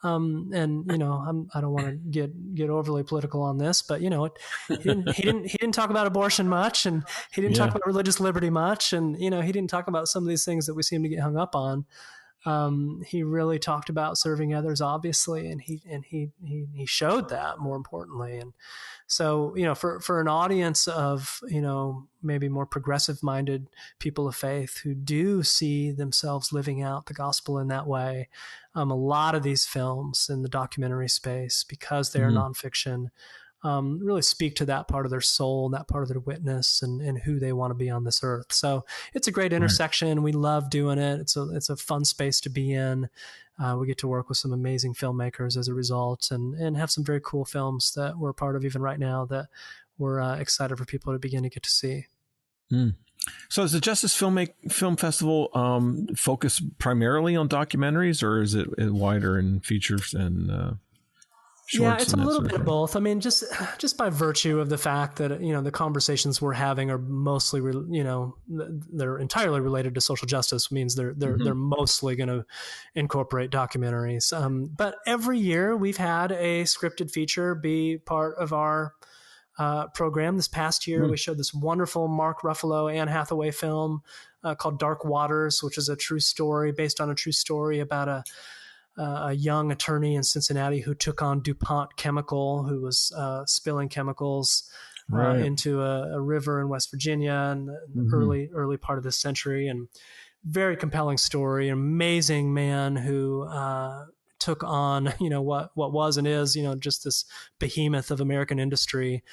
And you know, I don't want to get overly political on this, but you know, he didn't talk about abortion much, and he didn't talk about religious liberty much, and you know, he didn't talk about some of these things that we seem to get hung up on. He really talked about serving others, obviously, and he showed that, more importantly. And so, you know, for an audience of, you know, maybe more progressive minded people of faith who do see themselves living out the gospel in that way, a lot of these films in the documentary space, because they are nonfiction, really speak to that part of their soul, that part of their witness, and who they want to be on this earth. So it's a great intersection. We love doing it. It's a fun space to be in. We get to work with some amazing filmmakers as a result, and have some very cool films that we're a part of even right now that we're excited for people to begin to get to see. So is the Justice Film Festival focused primarily on documentaries, or is it wider in features and shorts? Yeah, it's a little bit of both. I mean, just by virtue of the fact that, the conversations we're having are mostly, they're entirely related to social justice, means they're mostly going to incorporate documentaries. But every year we've had a scripted feature be part of our program. This past year, we showed this wonderful Mark Ruffalo, Anne Hathaway film called Dark Waters, which is based on a true story about a young attorney in Cincinnati who took on DuPont Chemical, who was spilling chemicals into a river in West Virginia in the early part of this century. And very compelling story. An amazing man who took on, what was and is, just this behemoth of American industry.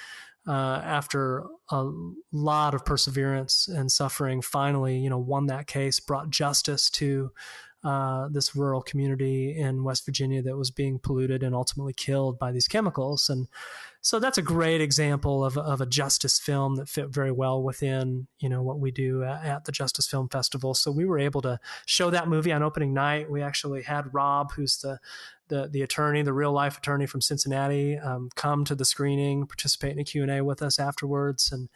After a lot of perseverance and suffering, finally, won that case, brought justice to this rural community in West Virginia that was being polluted and ultimately killed by these chemicals. And so that's a great example of a justice film that fit very well within, what we do at the Justice Film Festival. So we were able to show that movie on opening night. We actually had Rob, who's the attorney, the real life attorney from Cincinnati, come to the screening, participate in a Q&A with us afterwards. And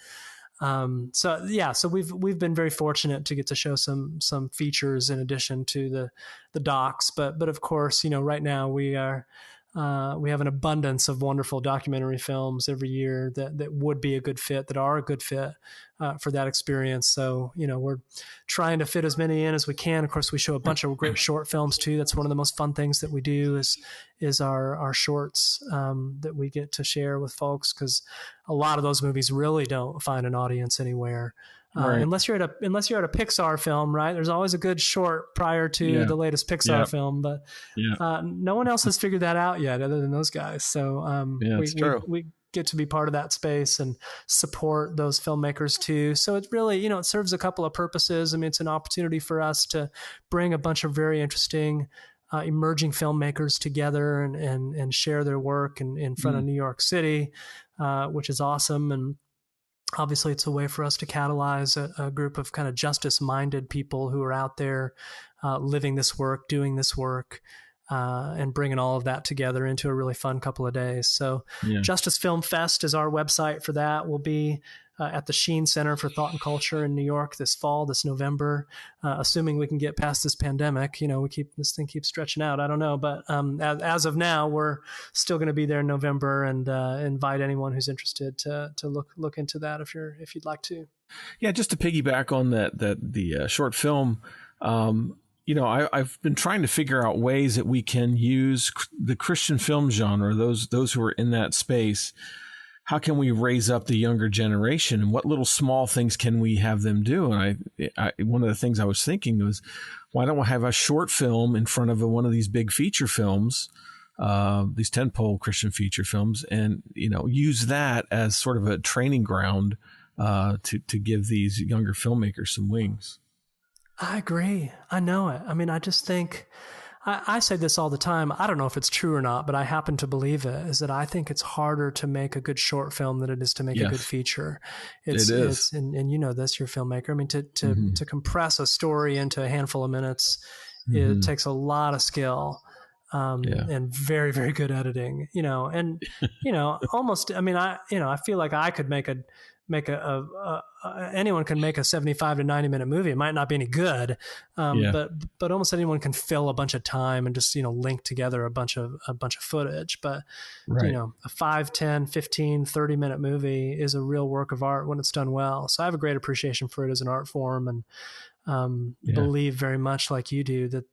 so we've been very fortunate to get to show some features in addition to the docs, but of course, right now we have an abundance of wonderful documentary films every year that would be a good fit, that are a good fit for that experience. So, we're trying to fit as many in as we can. Of course, we show a bunch of great short films too. That's one of the most fun things that we do is our shorts that we get to share with folks, because a lot of those movies really don't find an audience anywhere. Right. Unless you're at a Pixar film, right? There's always a good short prior to the latest Pixar film, but no one else has figured that out yet, other than those guys. So we get to be part of that space and support those filmmakers too. So it really, it serves a couple of purposes. I mean, it's an opportunity for us to bring a bunch of very interesting emerging filmmakers together and share their work in front of New York City, which is awesome. And obviously, it's a way for us to catalyze a group of kind of justice-minded people who are out there living this work, doing this work, and bringing all of that together into a really fun couple of days. So Justice Film Fest is our website for that. We'll be at the Sheen Center for Thought and Culture in New York this November, assuming we can get past this pandemic. This thing keeps stretching out. I don't know, but as of now, we're still going to be there in November, and invite anyone who's interested to look into that if you'd like to. Yeah, just to piggyback on the short film. I've been trying to figure out ways that we can use the Christian film genre, those who are in that space. How can we raise up the younger generation, and what little small things can we have them do? And one of the things I was thinking was, why don't we have a short film in front of one of these big feature films, these tentpole Christian feature films, and use that as sort of a training ground to give these younger filmmakers some wings. I agree. I know it. I mean, I just think, I say this all the time. I don't know if it's true or not, but I happen to believe it, is that I think it's harder to make a good short film than it is to make a good feature. It is. And you know this, you're a filmmaker. I mean, to compress a story into a handful of minutes, it takes a lot of skill. And very, very good editing, and, almost, I mean, I feel like I could make anyone can make a 75 to 90 minute movie. It might not be any good, but almost anyone can fill a bunch of time and just, link together a bunch of footage. But, a 5, 10, 15, 30 minute movie is a real work of art when it's done well. So I have a great appreciation for it as an art form, and believe very much like you do that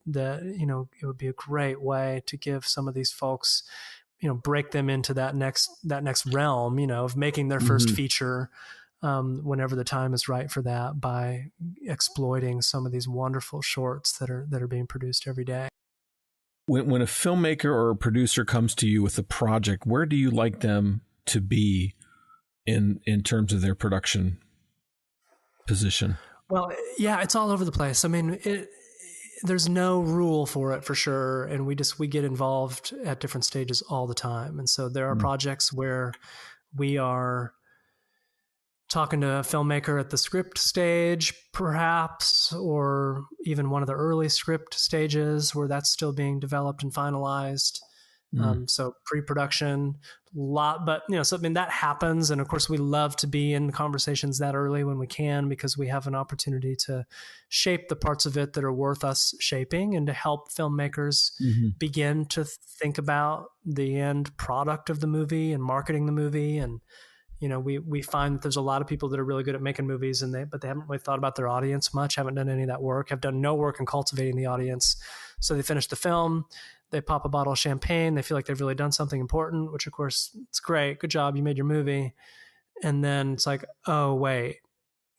it would be a great way to give some of these folks, break them into that next realm, of making their first feature, whenever the time is right for that, by exploiting some of these wonderful shorts that are being produced every day. When a filmmaker or a producer comes to you with a project, where do you like them to be in terms of their production position? Well, yeah, it's all over the place. I mean, there's no rule for it, for sure. And we get involved at different stages all the time. And so there are projects where we are talking to a filmmaker at the script stage, perhaps, or even one of the early script stages where that's still being developed and finalized. So pre-production, but so I mean that happens, and of course we love to be in conversations that early when we can, because we have an opportunity to shape the parts of it that are worth us shaping, and to help filmmakers begin to think about the end product of the movie and marketing the movie. And we find that there's a lot of people that are really good at making movies, but they haven't really thought about their audience much, haven't done any of that work, have done no work in cultivating the audience. So they finish the film, they pop a bottle of champagne, they feel like they've really done something important, which of course it's great, good job, you made your movie. And then it's like, oh wait,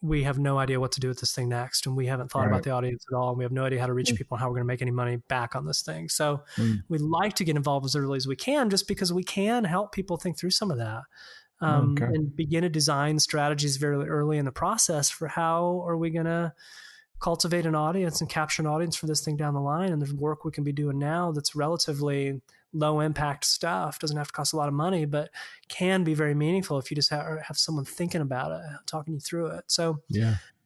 we have no idea what to do with this thing next, and we haven't thought about the audience at all, and we have no idea how to reach people and how we're going to make any money back on this thing. So we like to get involved as early as we can, just because we can help people think through some of that. And begin to design strategies very early in the process for how are we going to cultivate an audience and capture an audience for this thing down the line. And there's work we can be doing now that's relatively low impact stuff, doesn't have to cost a lot of money, but can be very meaningful if you just have someone thinking about it, talking you through it. So,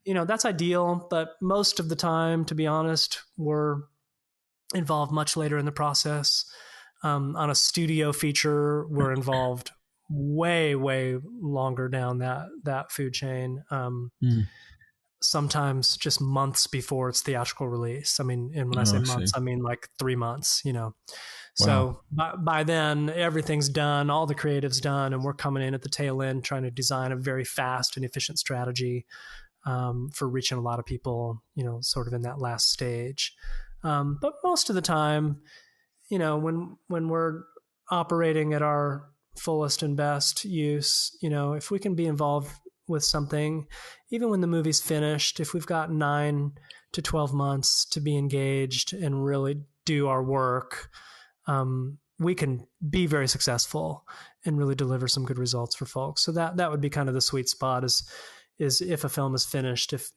that's ideal, but most of the time, to be honest, we're involved much later in the process. On a studio feature, we're involved way longer down that food chain. Sometimes just months before its theatrical release. I mean, and when I say months, I mean like 3 months, So by then everything's done, all the creative's done, and we're coming in at the tail end trying to design a very fast and efficient strategy for reaching a lot of people, sort of in that last stage. But most of the time, when we're operating at our fullest and best use, if we can be involved with something, even when the movie's finished, if we've got 9 to 12 months to be engaged and really do our work, we can be very successful and really deliver some good results for folks. So that would be kind of the sweet spot is if a film is finished, if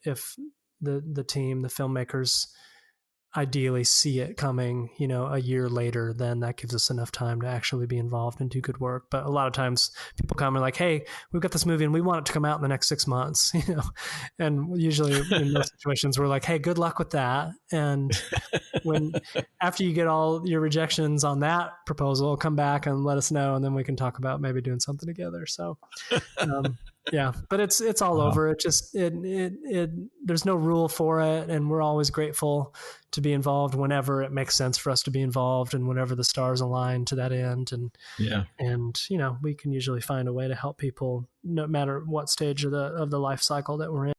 the team, the filmmakers ideally see it coming, a year later, then that gives us enough time to actually be involved and do good work. But a lot of times people come and like, hey, we've got this movie and we want it to come out in the next 6 months, and usually in those situations we're like, hey, good luck with that. And after you get all your rejections on that proposal, come back and let us know, and then we can talk about maybe doing something together. So, yeah, but it's all over. It just, there's no rule for it. And we're always grateful to be involved whenever it makes sense for us to be involved and whenever the stars align to that end. And, we can usually find a way to help people no matter what stage of the life cycle that we're in.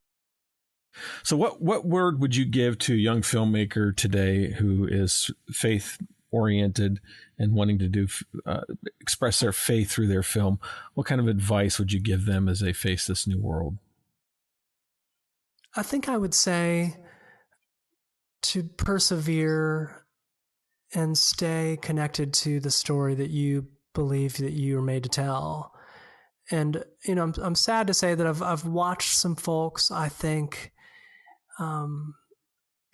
So what word would you give to a young filmmaker today who is faith oriented and wanting to express their faith through their film? What kind of advice would you give them as they face this new world? I think I would say to persevere and stay connected to the story that you believe that you are made to tell. And, I'm sad to say that I've watched some folks, I think,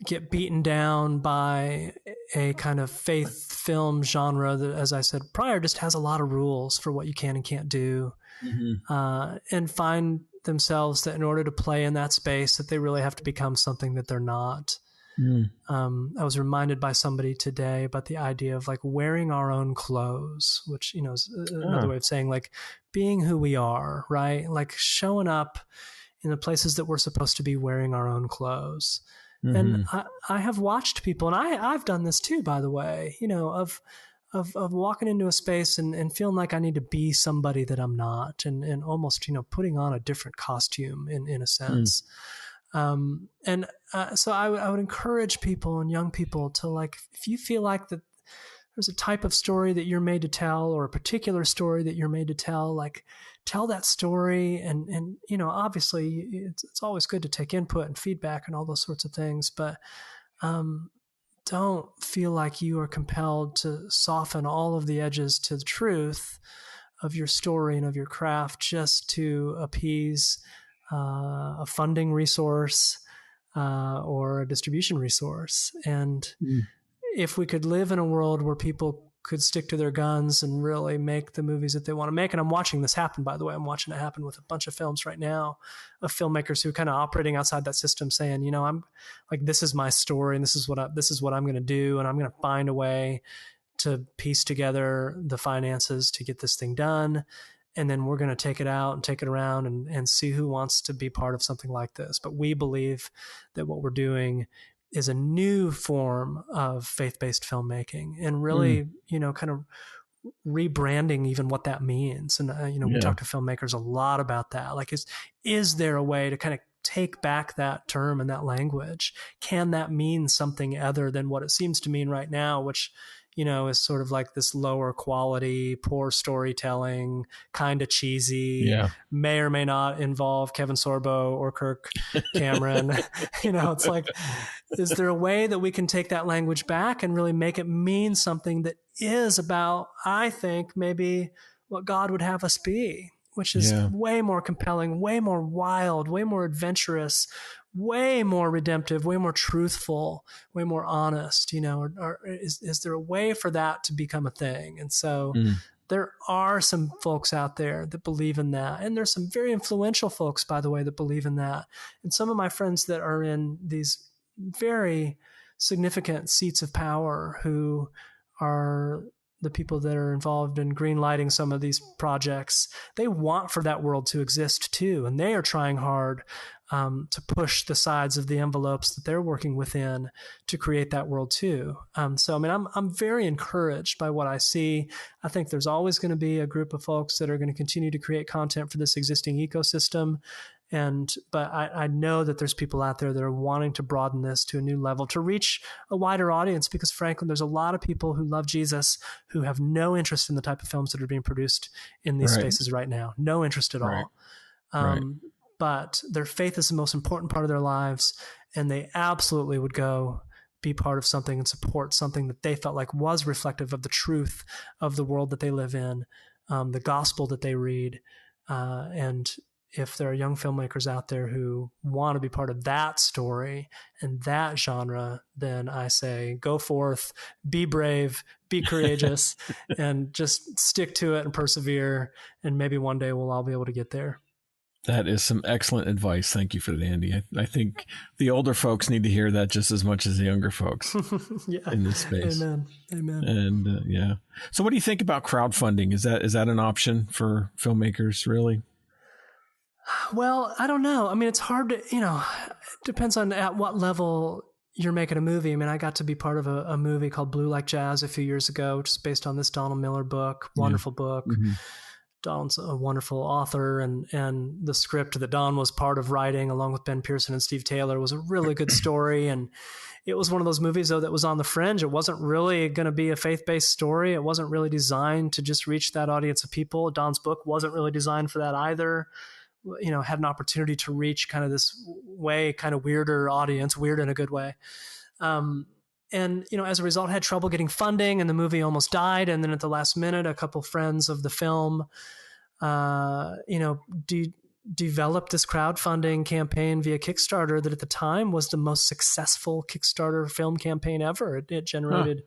get beaten down by a kind of faith film genre that, as I said prior, just has a lot of rules for what you can and can't do, and find themselves that in order to play in that space that they really have to become something that they're not. I was reminded by somebody today about the idea of like wearing our own clothes, which, is another way of saying like being who we are, right? Like showing up in the places that we're supposed to be wearing our own clothes. And I have watched people, and I've done this too, by the way, of walking into a space and feeling like I need to be somebody that I'm not, and almost, putting on a different costume in a sense. So I would encourage people and young people to, like, if you feel like that there's a type of story that you're made to tell, or a particular story that you're made to tell, like, tell that story. And obviously it's always good to take input and feedback and all those sorts of things, but don't feel like you are compelled to soften all of the edges to the truth of your story and of your craft just to appease a funding resource or a distribution resource. And if we could live in a world where people could stick to their guns and really make the movies that they want to make. And I'm watching this happen, by the way. I'm watching it happen with a bunch of films right now of filmmakers who are kind of operating outside that system, saying, I'm like, this is my story and this is what I'm going to do. And I'm going to find a way to piece together the finances to get this thing done. And then we're going to take it out and take it around and see who wants to be part of something like this. But we believe that what we're doing is a new form of faith-based filmmaking and really, kind of rebranding even what that means. And, we talk to filmmakers a lot about that. Like, is there a way to kind of take back that term and that language? Can that mean something other than what it seems to mean right now, which, is sort of like this lower quality, poor storytelling, kind of cheesy, may or may not involve Kevin Sorbo or Kirk Cameron. It's like, is there a way that we can take that language back and really make it mean something that is about, I think, maybe what God would have us be, which is way more compelling, way more wild, way more adventurous, way more redemptive, way more truthful, way more honest, or is there a way for that to become a thing? And so there are some folks out there that believe in that. And there's some very influential folks, by the way, that believe in that. And some of my friends that are in these very significant seats of power who are the people that are involved in green lighting some of these projects, they want for that world to exist too. And they are trying hard to push the sides of the envelopes that they're working within to create that world too. I'm very encouraged by what I see. I think there's always going to be a group of folks that are going to continue to create content for this existing ecosystem. But I know that there's people out there that are wanting to broaden this to a new level, to reach a wider audience, because frankly, there's a lot of people who love Jesus who have no interest in the type of films that are being produced in these spaces right now. No interest at all. But their faith is the most important part of their lives, and they absolutely would go be part of something and support something that they felt like was reflective of the truth of the world that they live in, the gospel that they read. And if there are young filmmakers out there who want to be part of that story and that genre, then I say, go forth, be brave, be courageous, and just stick to it and persevere. And maybe one day we'll all be able to get there. That is some excellent advice. Thank you for that, Andy. I think the older folks need to hear that just as much as the younger folks in this space. Amen. And So what do you think about crowdfunding? Is that an option for filmmakers, really? Well, I don't know. I mean, it's hard to, it depends on at what level you're making a movie. I mean, I got to be part of a movie called Blue Like Jazz a few years ago, which is based on this Donald Miller book, wonderful book. Mm-hmm. Don's a wonderful author, and the script that Don was part of writing along with Ben Pearson and Steve Taylor was a really good story. And it was one of those movies, though, that was on the fringe. It wasn't really going to be a faith-based story. It wasn't really designed to just reach that audience of people. Don's book wasn't really designed for that either. Had an opportunity to reach kind of this way, kind of weirder audience, weird in a good way. And, as a result, had trouble getting funding, and the movie almost died. And then at the last minute, a couple friends of the film, developed this crowdfunding campaign via Kickstarter that at the time was the most successful Kickstarter film campaign ever. It generated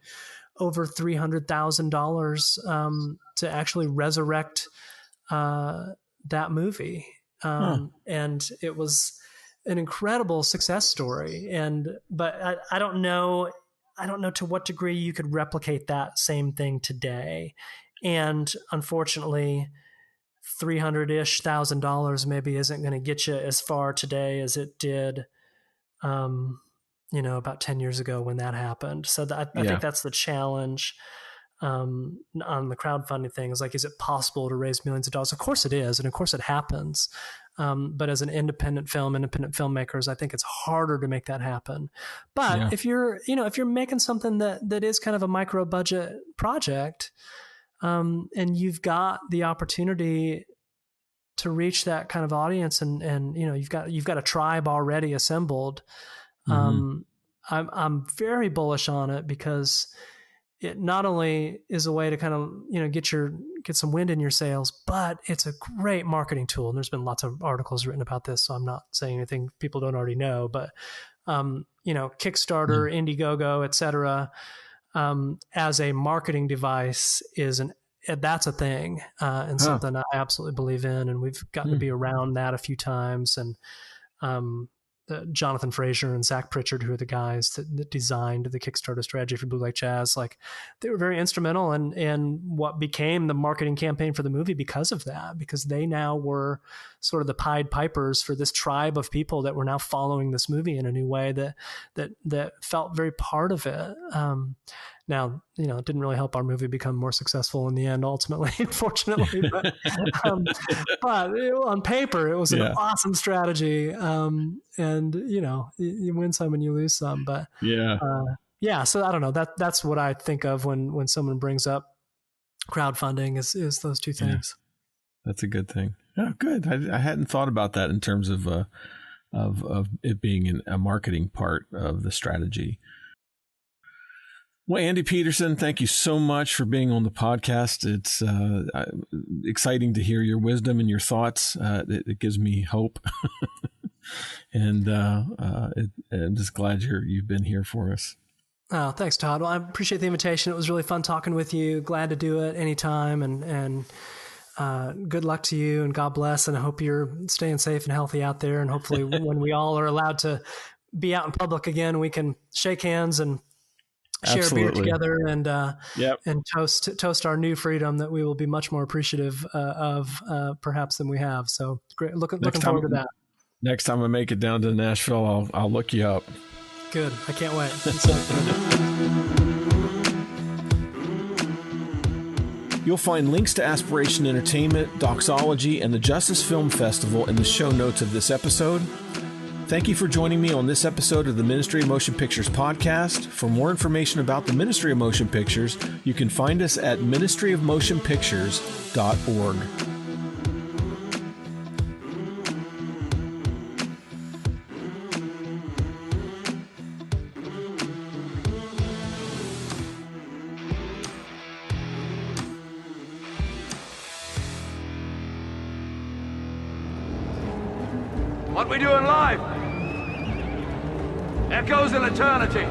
over $300,000 to actually resurrect that movie. And it was an incredible success story. But I don't know to what degree you could replicate that same thing today. And unfortunately, $300,000 maybe isn't going to get you as far today as it did, about 10 years ago when that happened. So I think that's the challenge on the crowdfunding thing. Is like, is it possible to raise millions of dollars? Of course it is. And of course it happens. But as an independent filmmakers, I think it's harder to make that happen. But if you're making something that is kind of a micro budget project, and you've got the opportunity to reach that kind of audience, and you've got a tribe already assembled, I'm very bullish on it, because it not only is a way to kind of, get some wind in your sails, but it's a great marketing tool. And there's been lots of articles written about this, so I'm not saying anything people don't already know, but, Kickstarter, Indiegogo, et cetera, as a marketing device that's a thing, and something I absolutely believe in. And we've gotten to be around that a few times. And Jonathan Fraser and Zach Pritchard, who are the guys that designed the Kickstarter strategy for Blue Like Jazz, like they were very instrumental in what became the marketing campaign for the movie because of that, because they now were sort of the Pied Pipers for this tribe of people that were now following this movie in a new way that felt very part of it. Now, it didn't really help our movie become more successful in the end, ultimately, unfortunately. But on paper, it was an awesome strategy. And, you win some and you lose some. But so I don't know. That's what I think of when someone brings up crowdfunding is those two things. That's a good thing. Oh, good. I hadn't thought about that in terms of it being a marketing part of the strategy. Well, Andy Peterson, thank you so much for being on the podcast. It's exciting to hear your wisdom and your thoughts. It gives me hope. And I'm just glad you've been here for us. Oh, thanks, Todd. Well, I appreciate the invitation. It was really fun talking with you. Glad to do it anytime. And good luck to you, and God bless. And I hope you're staying safe and healthy out there. And hopefully when we all are allowed to be out in public again, we can shake hands and share a beer together and toast our new freedom that we will be much more appreciative of perhaps than we have. So great. Looking forward to that. Next time I make it down to Nashville, I'll look you up. Good. I can't wait. You'll find links to Aspiration Entertainment, Doxology, and the Justice Film Festival in the show notes of this episode. Thank you for joining me on this episode of the Ministry of Motion Pictures podcast. For more information about the Ministry of Motion Pictures, you can find us at ministryofmotionpictures.org. What we do in life echoes in eternity.